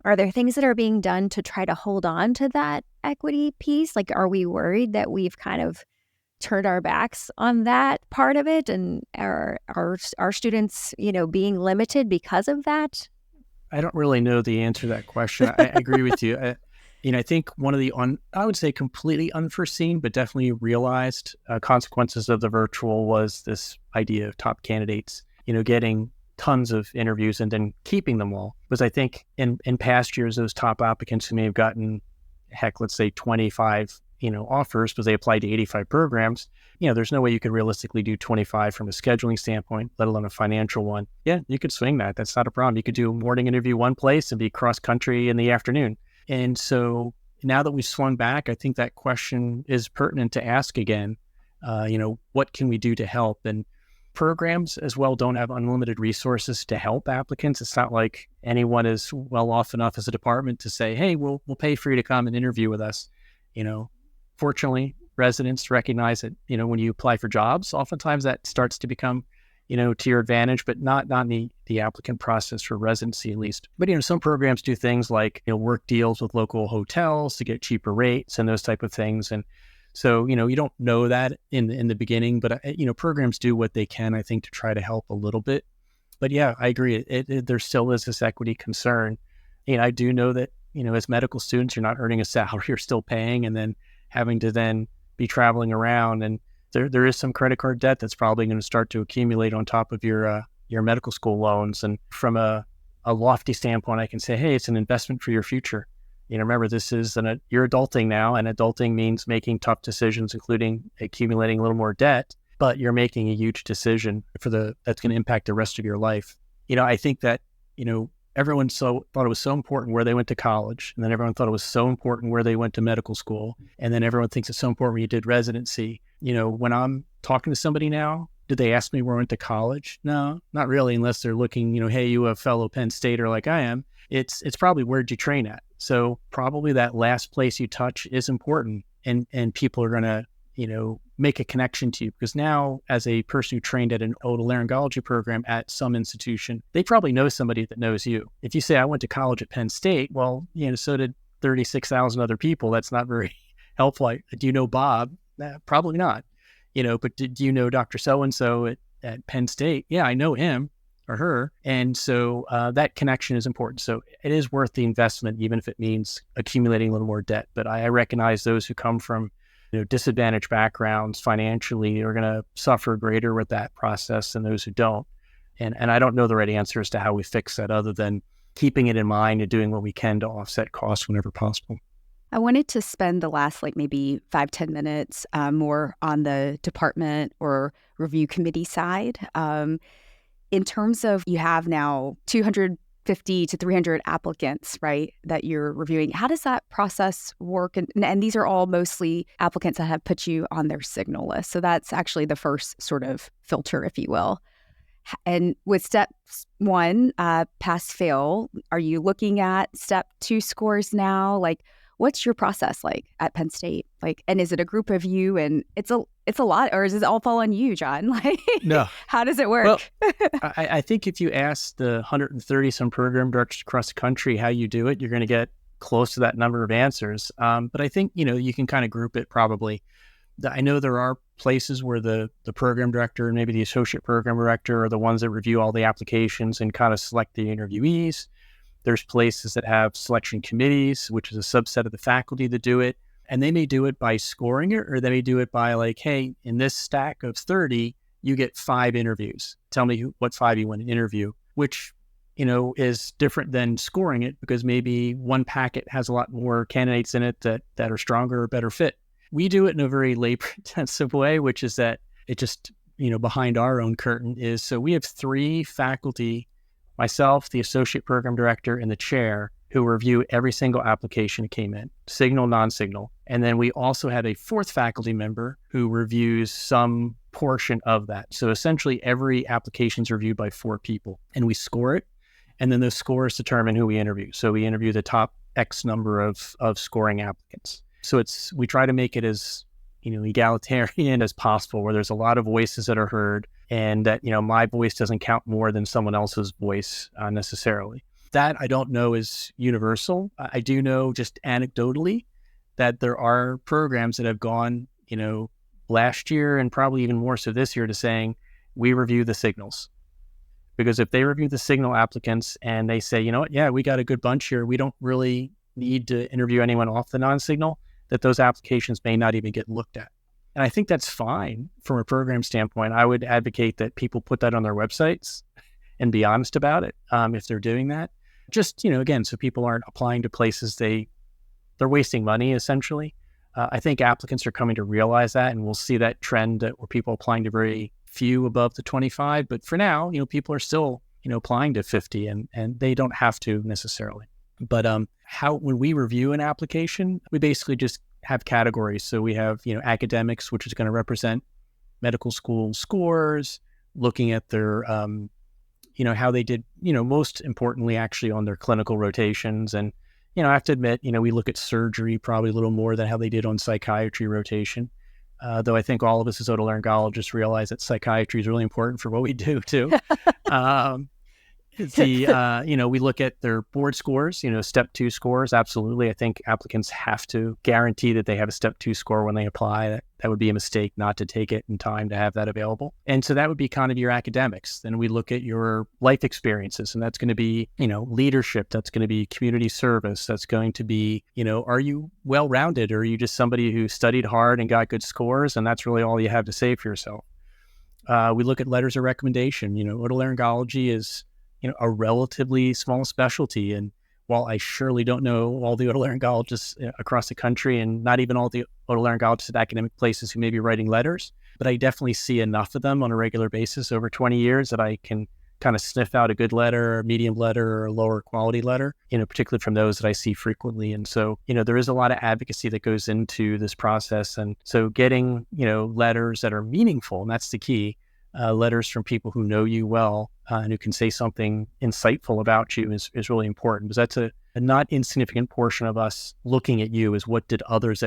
Are there things that are being done to try to hold on to that equity piece? Like, are we worried that we've kind of turned our backs on that part of it, and are our students, being limited because of that? I don't really know the answer to that question. I agree with you. I think one of the, I would say completely unforeseen, but definitely realized consequences of the virtual was this idea of top candidates, getting tons of interviews and then keeping them all. Because I think in past years, those top applicants who may have gotten, let's say 25, offers because they applied to 85 programs, there's no way you could realistically do 25 from a scheduling standpoint, let alone a financial one. Yeah, you could swing that. That's not a problem. You could do a morning interview one place and be cross country in the afternoon. And so now that we've swung back, I think that question is pertinent to ask again. What can we do to help? And programs as well don't have unlimited resources to help applicants. It's not like anyone is well off enough as a department to say, hey, we'll pay for you to come and interview with us. Fortunately, residents recognize that, when you apply for jobs, oftentimes that starts to become, to your advantage, but not in the applicant process for residency at least. But, some programs do things like, work deals with local hotels to get cheaper rates and those type of things. And so, you don't know that in the beginning, but, programs do what they can, I think, to try to help a little bit. But yeah, I agree. There still is this equity concern. I do know that, as medical students, you're not earning a salary, you're still paying, and then having to then be traveling around. And there is some credit card debt that's probably going to start to accumulate on top of your medical school loans. And from a lofty standpoint, I can say, hey, it's an investment for your future. Remember, this is you're adulting now, and adulting means making tough decisions, including accumulating a little more debt, but you're making a huge decision that's going to impact the rest of your life. I think that, everyone thought it was so important where they went to college, and then everyone thought it was so important where they went to medical school, and then everyone thinks it's so important when you did residency. When I'm talking to somebody now, did they ask me where I went to college? No, not really, unless they're looking, hey, you a fellow Penn Stater like I am. It's probably where'd you train at? So probably that last place you touch is important, and people are going to, make a connection to you, because now as a person who trained at an otolaryngology program at some institution, they probably know somebody that knows you. If you say, I went to college at Penn State, well, so did 36,000 other people. That's not very helpful. Do you know Bob? Probably not. But do you know Dr. So-and-so at Penn State? Yeah, I know him or her. And so that connection is important. So it is worth the investment, even if it means accumulating a little more debt. But I recognize those who come from disadvantaged backgrounds financially are going to suffer greater with that process than those who don't. And I don't know the right answer as to how we fix that, other than keeping it in mind and doing what we can to offset costs whenever possible. I wanted to spend the last maybe 5-10 minutes more on the department or review committee side. In terms of, you have now 250 to 300 applicants, right, that you're reviewing. How does that process work? And these are all mostly applicants that have put you on their signal list. So that's actually the first sort of filter, if you will. And with step 1, pass, fail, are you looking at step 2 scores now? What's your process like at Penn State? And is it a group of you, and it's a lot, or does it all fall on you, John? No. How does it work? Well, I think if you ask the 130 some program directors across the country how you do it, you're going to get close to that number of answers. But I think, you can kind of group it probably. I know there are places where the program director and maybe the associate program director are the ones that review all the applications and kind of select the interviewees. There's places that have selection committees, which is a subset of the faculty that do it. And they may do it by scoring it, or they may do it by hey, in this stack of 30, you get 5 interviews. Tell me what 5 you want to interview, which, is different than scoring it, because maybe one packet has a lot more candidates in it that are stronger or better fit. We do it in a very labor-intensive way, which is that it just, behind our own curtain is, so we have 3 faculty, myself, the associate program director, and the chair, who review every single application that came in, signal, non-signal. And then we also have a 4th faculty member who reviews some portion of that. So essentially every application is reviewed by 4 people, and we score it. And then those scores determine who we interview. So we interview the top X number of scoring applicants. So we try to make it as, egalitarian as possible, where there's a lot of voices that are heard, and that, my voice doesn't count more than someone else's voice necessarily. That I don't know is universal. I do know just anecdotally that there are programs that have gone, last year and probably even more so this year, to saying we review the signals. Because if they review the signal applicants and they say, you know what, yeah, we got a good bunch here, we don't really need to interview anyone off the non-signal, that those applications may not even get looked at. And I think that's fine from a program standpoint. I would advocate that people put that on their websites and be honest about it if they're doing that. Just, again, so people aren't applying to places they're wasting money, essentially. I think applicants are coming to realize that, and we'll see that trend where people are applying to very few above the 25. But for now, people are still, applying to 50, and they don't have to necessarily. But when we review an application, we basically just have categories. So we have, academics, which is going to represent medical school scores, looking at their, how they did, most importantly, actually on their clinical rotations. And, I have to admit, we look at surgery probably a little more than how they did on psychiatry rotation. Though I think all of us as otolaryngologists realize that psychiatry is really important for what we do too. We look at their board scores, step 2 scores. Absolutely. I think applicants have to guarantee that they have a step 2 score when they apply. That would be a mistake not to take it in time to have that available. And so that would be kind of your academics. Then we look at your life experiences, and that's going to be, leadership. That's going to be community service. That's going to be, are you well-rounded, or are you just somebody who studied hard and got good scores, and that's really all you have to say for yourself? We look at letters of recommendation. Otolaryngology is a relatively small specialty. And while I surely don't know all the otolaryngologists across the country, and not even all the otolaryngologists at academic places who may be writing letters, but I definitely see enough of them on a regular basis over 20 years that I can kind of sniff out a good letter, a medium letter, or a lower quality letter, particularly from those that I see frequently. And so, there is a lot of advocacy that goes into this process. And so getting, letters that are meaningful, and that's the key, letters from people who know you well and who can say something insightful about you is really important, because that's a not insignificant portion of us looking at you is what did others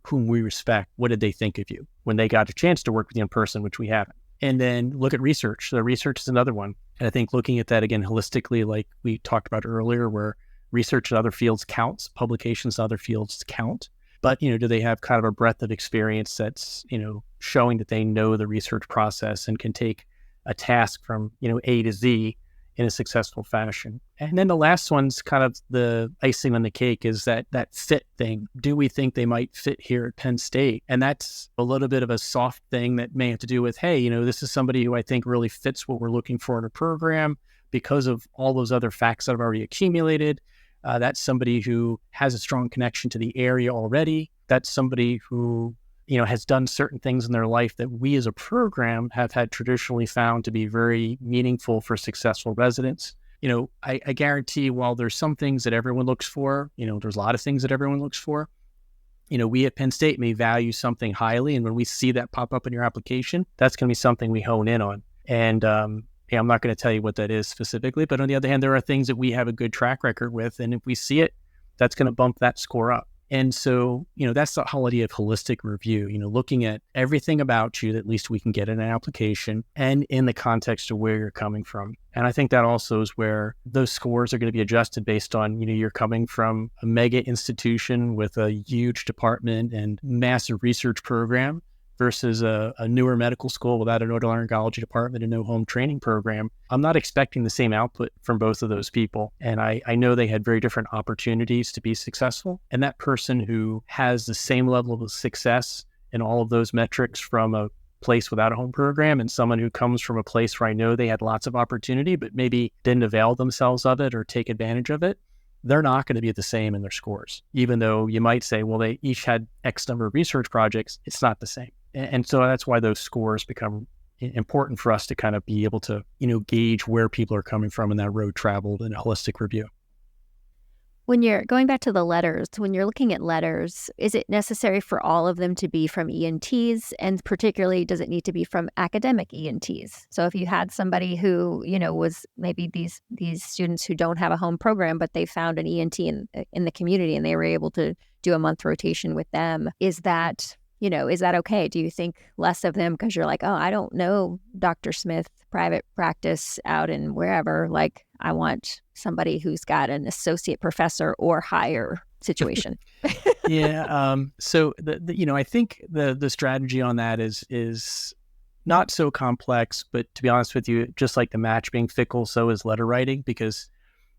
whom we respect, what did they think of you when they got a chance to work with you in person, which we haven't. And then look at research. So research is another one. And I think looking at that again holistically, like we talked about earlier, where research in other fields counts, publications in other fields count. But, do they have kind of a breadth of experience that's, showing that they know the research process and can take a task from, A to Z in a successful fashion. And then the last one's kind of the icing on the cake, is that fit thing. Do we think they might fit here at Penn State? And that's a little bit of a soft thing that may have to do with, hey, this is somebody who I think really fits what we're looking for in a program because of all those other facts that I've already accumulated. That's somebody who has a strong connection to the area already. That's somebody who, has done certain things in their life that we as a program have had traditionally found to be very meaningful for successful residents. I guarantee while there's some things that everyone looks for, there's a lot of things that everyone looks for. We at Penn State may value something highly. And when we see that pop up in your application, that's going to be something we hone in on. And, I'm not going to tell you what that is specifically, but on the other hand, there are things that we have a good track record with. And if we see it, that's going to bump that score up. And so, that's the whole idea of holistic review, looking at everything about you that at least we can get in an application and in the context of where you're coming from. And I think that also is where those scores are going to be adjusted based on, you're coming from a mega institution with a huge department and massive research program versus a newer medical school without an otolaryngology department and no home training program. I'm not expecting the same output from both of those people. And I know they had very different opportunities to be successful. And that person who has the same level of success in all of those metrics from a place without a home program, and someone who comes from a place where I know they had lots of opportunity, but maybe didn't avail themselves of it or take advantage of it, they're not going to be the same in their scores. Even though you might say, well, they each had X number of research projects, it's not the same. And so that's why those scores become important for us to kind of be able to, gauge where people are coming from in that road traveled in a holistic review. When you're going back to the letters, when you're looking at letters, is it necessary for all of them to be from ENTs? And particularly, does it need to be from academic ENTs? So if you had somebody who, was maybe these students who don't have a home program, but they found an ENT in the community and they were able to do a month rotation with them, is that okay? Do you think less of them because you're like, oh, I don't know Dr. Smith private practice out in wherever, like I want somebody who's got an associate professor or higher situation? Yeah. So I think the strategy on that is not so complex, but to be honest with you, just like the match being fickle, so is letter writing, because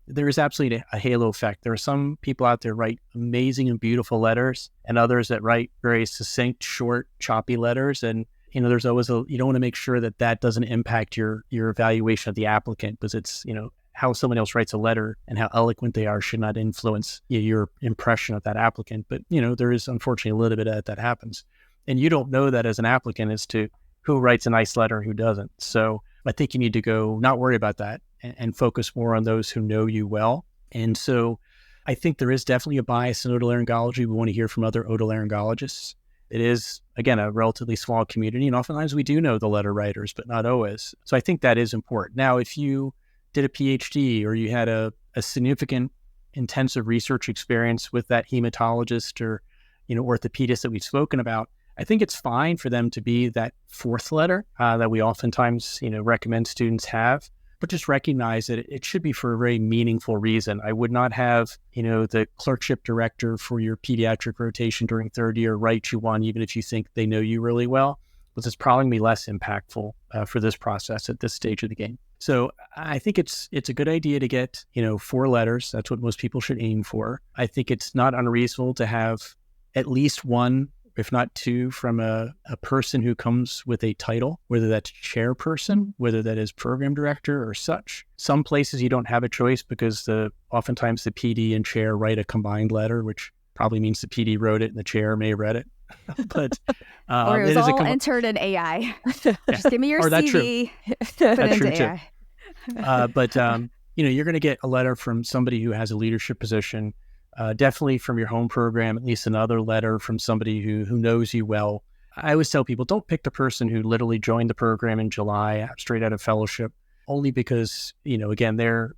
there is absolutely a halo effect. There are some people out there write amazing and beautiful letters, and others that write very succinct, short, choppy letters. And, there's always you don't want to make sure that doesn't impact your evaluation of the applicant, because it's, how someone else writes a letter and how eloquent they are should not influence your impression of that applicant. But, there is unfortunately a little bit of that happens. And you don't know that as an applicant as to who writes a nice letter and who doesn't. So I think you need to go not worry about that and focus more on those who know you well. And so I think there is definitely a bias in otolaryngology. We want to hear from other otolaryngologists. It is, again, a relatively small community, and oftentimes we do know the letter writers, but not always. So I think that is important. Now, if you did a PhD or you had a significant intensive research experience with that hematologist or, orthopedist that we've spoken about, I think it's fine for them to be that fourth letter that we oftentimes, recommend students have, but just recognize that it should be for a very meaningful reason. I would not have, the clerkship director for your pediatric rotation during third year write you one, even if you think they know you really well, because it's probably going to be less impactful for this process at this stage of the game. So I think it's a good idea to get, 4 letters. That's what most people should aim for. I think it's not unreasonable to have at least 1, if not 2, from a person who comes with a title, whether that's chairperson, whether that is program director or such. Some places you don't have a choice because oftentimes the PD and chair write a combined letter, which probably means the PD wrote it and the chair may have read it. But or it was all entered in AI. Just give me your CV. Put it into AI. But you're going to get a letter from somebody who has a leadership position. Definitely from your home program, at least another letter from somebody who knows you well. I always tell people, don't pick the person who literally joined the program in July, straight out of fellowship, only because, again, they're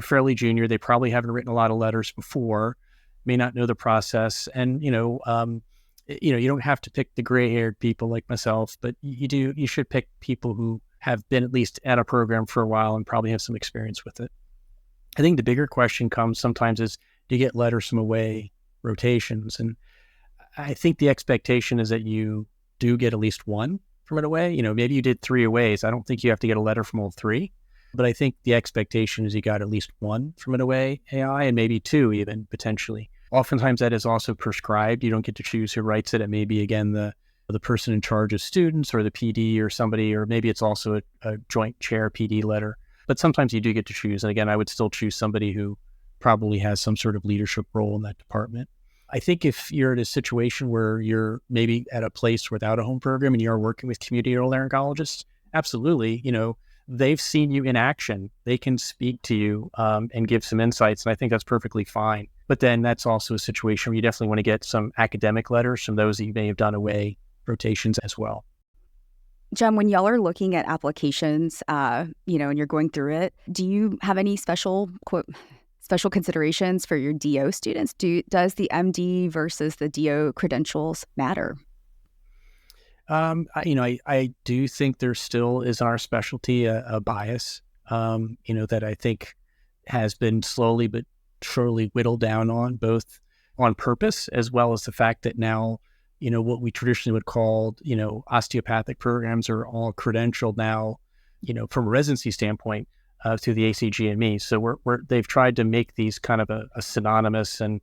fairly junior. They probably haven't written a lot of letters before, may not know the process. And, you don't have to pick the gray-haired people like myself, but you should pick people who have been at least at a program for a while and probably have some experience with it. I think the bigger question comes sometimes is, do you get letters from away rotations? And I think the expectation is that you do get at least 1 from an away. Maybe you did 3 aways. I don't think you have to get a letter from all 3, but I think the expectation is you got at least 1 from an away AI and maybe 2 even potentially. Oftentimes that is also prescribed. You don't get to choose who writes it. It may be, again, the person in charge of students or the PD or somebody, or maybe it's also a joint chair PD letter. But sometimes you do get to choose. And again, I would still choose somebody who probably has some sort of leadership role in that department. I think if you're in a situation where you're maybe at a place without a home program and you are working with community otolaryngologists, absolutely, they've seen you in action. They can speak to you and give some insights. And I think that's perfectly fine. But then that's also a situation where you definitely want to get some academic letters from those that you may have done away rotations as well. Jen, when y'all are looking at applications, and you're going through it, do you have any special considerations for your DO students? Does the MD versus the DO credentials matter? I do think there still is in our specialty a bias, that I think has been slowly but surely whittled down on, both on purpose as well as the fact that now, what we traditionally would call, osteopathic programs are all credentialed now, from a residency standpoint, through the ACGME. So they've tried to make these kind of a synonymous and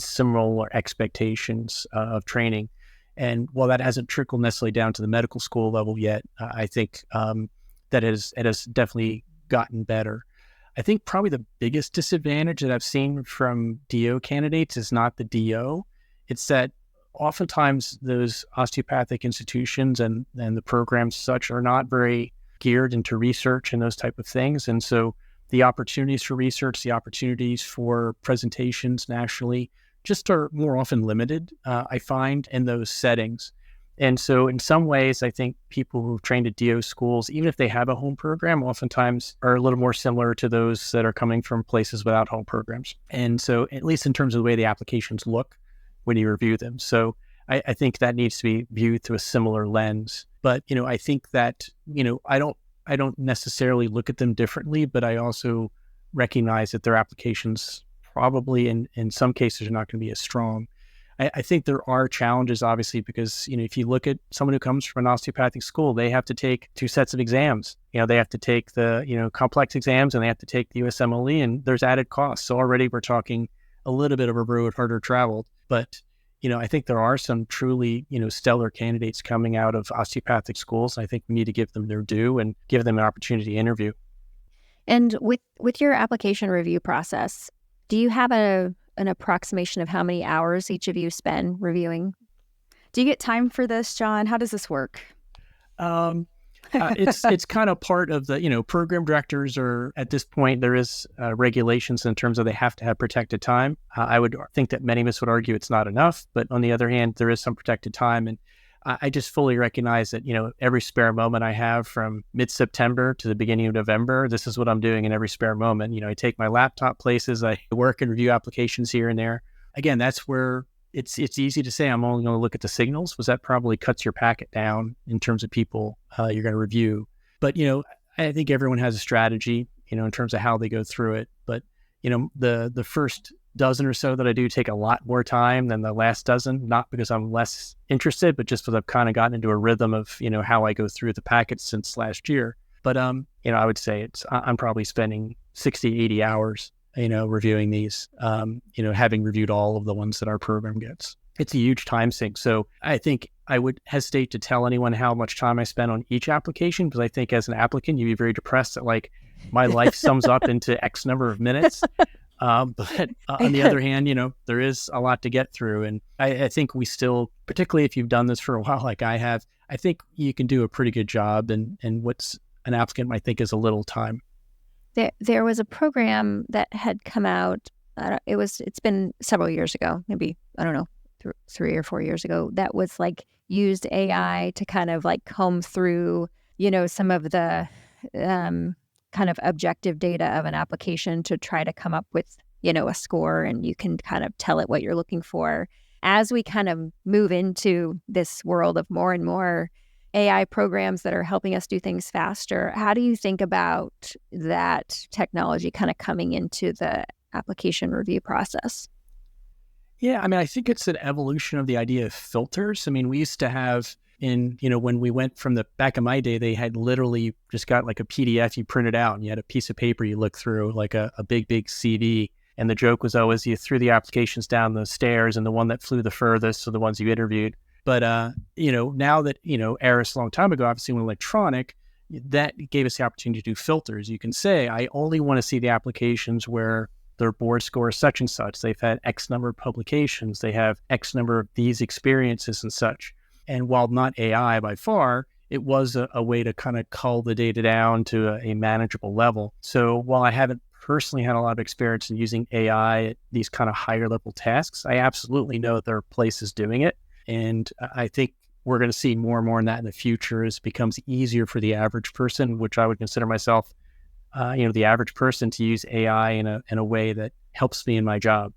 similar expectations of training. And while that hasn't trickled necessarily down to the medical school level yet, I think that it has definitely gotten better. I think probably the biggest disadvantage that I've seen from DO candidates is not the DO. It's that oftentimes those osteopathic institutions and the programs such are not very geared into research and those type of things. And so the opportunities for research, the opportunities for presentations nationally just are more often limited, I find, in those settings. And so in some ways, I think people who've trained at DO schools, even if they have a home program, oftentimes are a little more similar to those that are coming from places without home programs. And so at least in terms of the way the applications look when you review them. So I think that needs to be viewed through a similar lens. But, I think that, I don't necessarily look at them differently, but I also recognize that their applications probably in some cases are not going to be as strong. I think there are challenges, obviously, because, if you look at someone who comes from an osteopathic school, they have to take 2 sets of exams. They have to take the, complex exams, and they have to take the USMLE, and there's added costs. So already we're talking a little bit of a road harder traveled. But, I think there are some truly, stellar candidates coming out of osteopathic schools. I think we need to give them their due and give them an opportunity to interview. And with your application review process, do you have an approximation of how many hours each of you spend reviewing? Do you get time for this, John? How does this work? It's kind of part of the, program directors are, at this point, there is regulations in terms of they have to have protected time. I would think that many of us would argue it's not enough, but on the other hand, there is some protected time. And I just fully recognize that, every spare moment I have from mid-September to the beginning of November, this is what I'm doing in every spare moment. I take my laptop places, I work and review applications here and there. Again, that's where it's easy to say I'm only going to look at the signals, because that probably cuts your packet down in terms of people you're going to review. But, I think everyone has a strategy, in terms of how they go through it. But, the first dozen or so that I do take a lot more time than the last dozen, not because I'm less interested, but just because I've kind of gotten into a rhythm of, how I go through the packets since last year. But, I would say I'm probably spending 60, 80 hours, reviewing these, having reviewed all of the ones that our program gets. It's a huge time sink. So I think I would hesitate to tell anyone how much time I spend on each application, because I think as an applicant, you'd be very depressed that my life sums up into X number of minutes. But on the other hand, there is a lot to get through. And I think we still, particularly if you've done this for a while like I have, I think you can do a pretty good job. And what's an applicant might think is a little time. There was a program that had come out, it's been several years ago, maybe, I don't know, 3 or 4 years ago, that was used AI to kind of comb through, some of the kind of objective data of an application to try to come up with, a score, and you can kind of tell it what you're looking for. As we kind of move into this world of more and more AI programs that are helping us do things faster, how do you think about that technology kind of coming into the application review process? Yeah, I think it's an evolution of the idea of filters. We used to have when we went from the back of my day, they had literally just got a PDF you printed out, and you had a piece of paper you looked through, a big CV. And the joke was always you threw the applications down the stairs, and the one that flew the furthest are the ones you interviewed. But, now that, Aris a long time ago, obviously went electronic, that gave us the opportunity to do filters. You can say, I only want to see the applications where their board score is such and such. They've had X number of publications. They have X number of these experiences and such. And while not AI by far, it was a way to kind of cull the data down to a manageable level. So while I haven't personally had a lot of experience in using AI at these kind of higher level tasks, I absolutely know that there are places doing it. And I think we're going to see more and more in that in the future as it becomes easier for the average person, which I would consider myself, the average person, to use AI in a way that helps me in my job.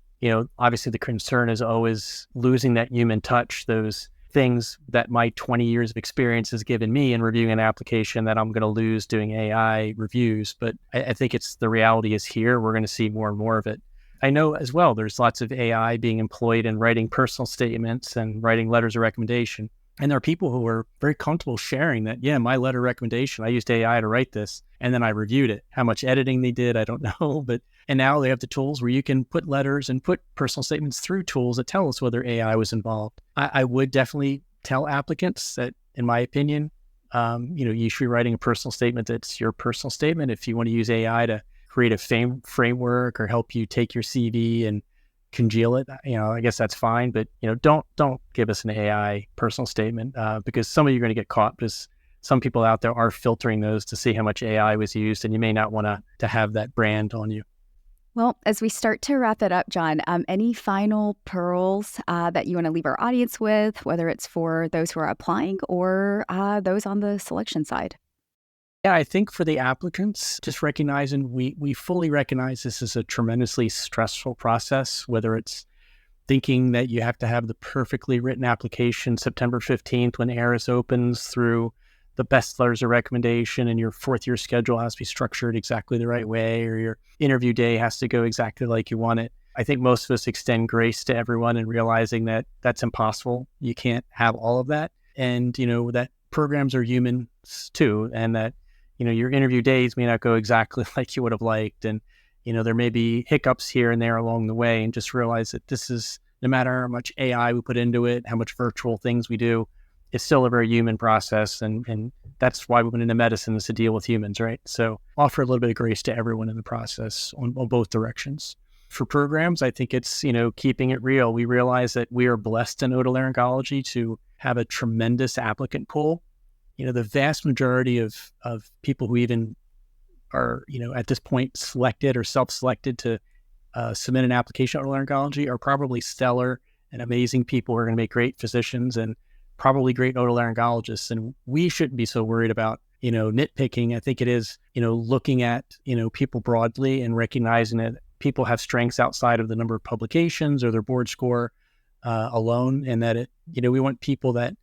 Obviously the concern is always losing that human touch, those things that my 20 years of experience has given me in reviewing an application that I'm going to lose doing AI reviews. But I think the reality is here. We're going to see more and more of it. I know as well, there's lots of AI being employed in writing personal statements and writing letters of recommendation. And there are people who are very comfortable sharing that, yeah, my letter of recommendation, I used AI to write this, and then I reviewed it. How much editing they did, I don't know. And now they have the tools where you can put letters and put personal statements through tools that tell us whether AI was involved. I would definitely tell applicants that, in my opinion, you should be writing a personal statement that's your personal statement. If you want to use AI to create a framework or help you take your CV and congeal it, I guess that's fine. But, don't give us an AI personal statement because some of you are going to get caught because some people out there are filtering those to see how much AI was used, and you may not want to have that brand on you. Well, as we start to wrap it up, John, any final pearls that you want to leave our audience with, whether it's for those who are applying or those on the selection side? Yeah, I think for the applicants, just recognizing we fully recognize this is a tremendously stressful process, whether it's thinking that you have to have the perfectly written application September 15th when ARIS opens through the best letters of recommendation, and your fourth year schedule has to be structured exactly the right way, or your interview day has to go exactly like you want it. I think most of us extend grace to everyone and realizing that that's impossible. You can't have all of that. And, that programs are humans too. And that, your interview days may not go exactly like you would have liked. And, there may be hiccups here and there along the way, and just realize that this is, no matter how much AI we put into it, how much virtual things we do, it's still a very human process. And that's why we went into medicine, is to deal with humans, right? So offer a little bit of grace to everyone in the process on both directions. For programs, I think it's, keeping it real. We realize that we are blessed in otolaryngology to have a tremendous applicant pool. The vast majority of people who even are, at this point selected or self-selected to submit an application on otolaryngology are probably stellar and amazing people who are going to make great physicians and probably great otolaryngologists. And we shouldn't be so worried about, nitpicking. I think it is, looking at, people broadly and recognizing that people have strengths outside of the number of publications or their board score alone. And that we want people that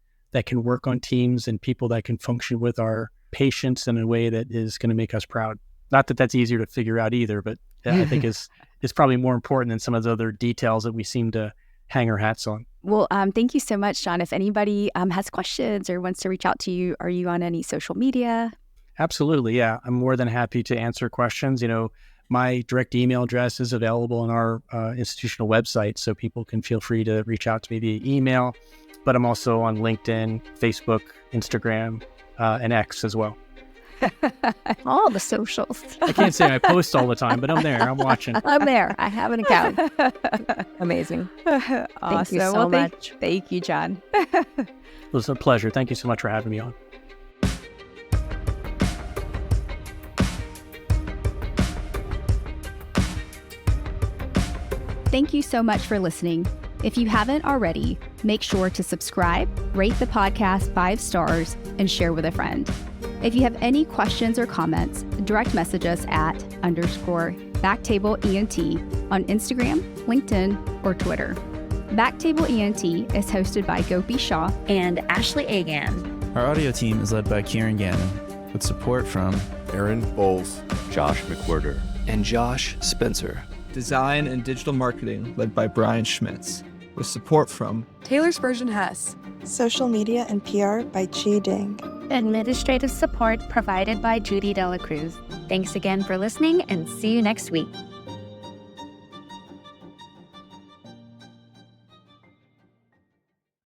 can work on teams and people that can function with our patients in a way that is going to make us proud. Not that that's easier to figure out either, but I think is probably more important than some of the other details that we seem to hang our hats on. Well, thank you so much, John. If anybody has questions or wants to reach out to you, are you on any social media? Absolutely. Yeah. I'm more than happy to answer questions. My direct email address is available on our institutional website, so people can feel free to reach out to me via email. But I'm also on LinkedIn, Facebook, Instagram, and X as well. All the socials. I can't say I post all the time, but I'm there. I'm watching. I'm there. I have an account. Amazing. Awesome. Thank you so much. Thank you, John. It was a pleasure. Thank you so much for having me on. Thank you so much for listening. If you haven't already, make sure to subscribe, rate the podcast 5 stars, and share with a friend. If you have any questions or comments, direct message us at _BackTable ENT on Instagram, LinkedIn, or Twitter. BackTable ENT is hosted by Gopi Shah and Ashley Agan. Our audio team is led by Kieran Gannon, with support from Aaron Bowles, Josh McWhirter, and Josh Spencer. Design and digital marketing led by Brian Schmitz, with support from Taylor Spurgeon Hess. Social media and PR by Chi Ding. Administrative support provided by Judy Dela Cruz. Thanks again for listening, and see you next week.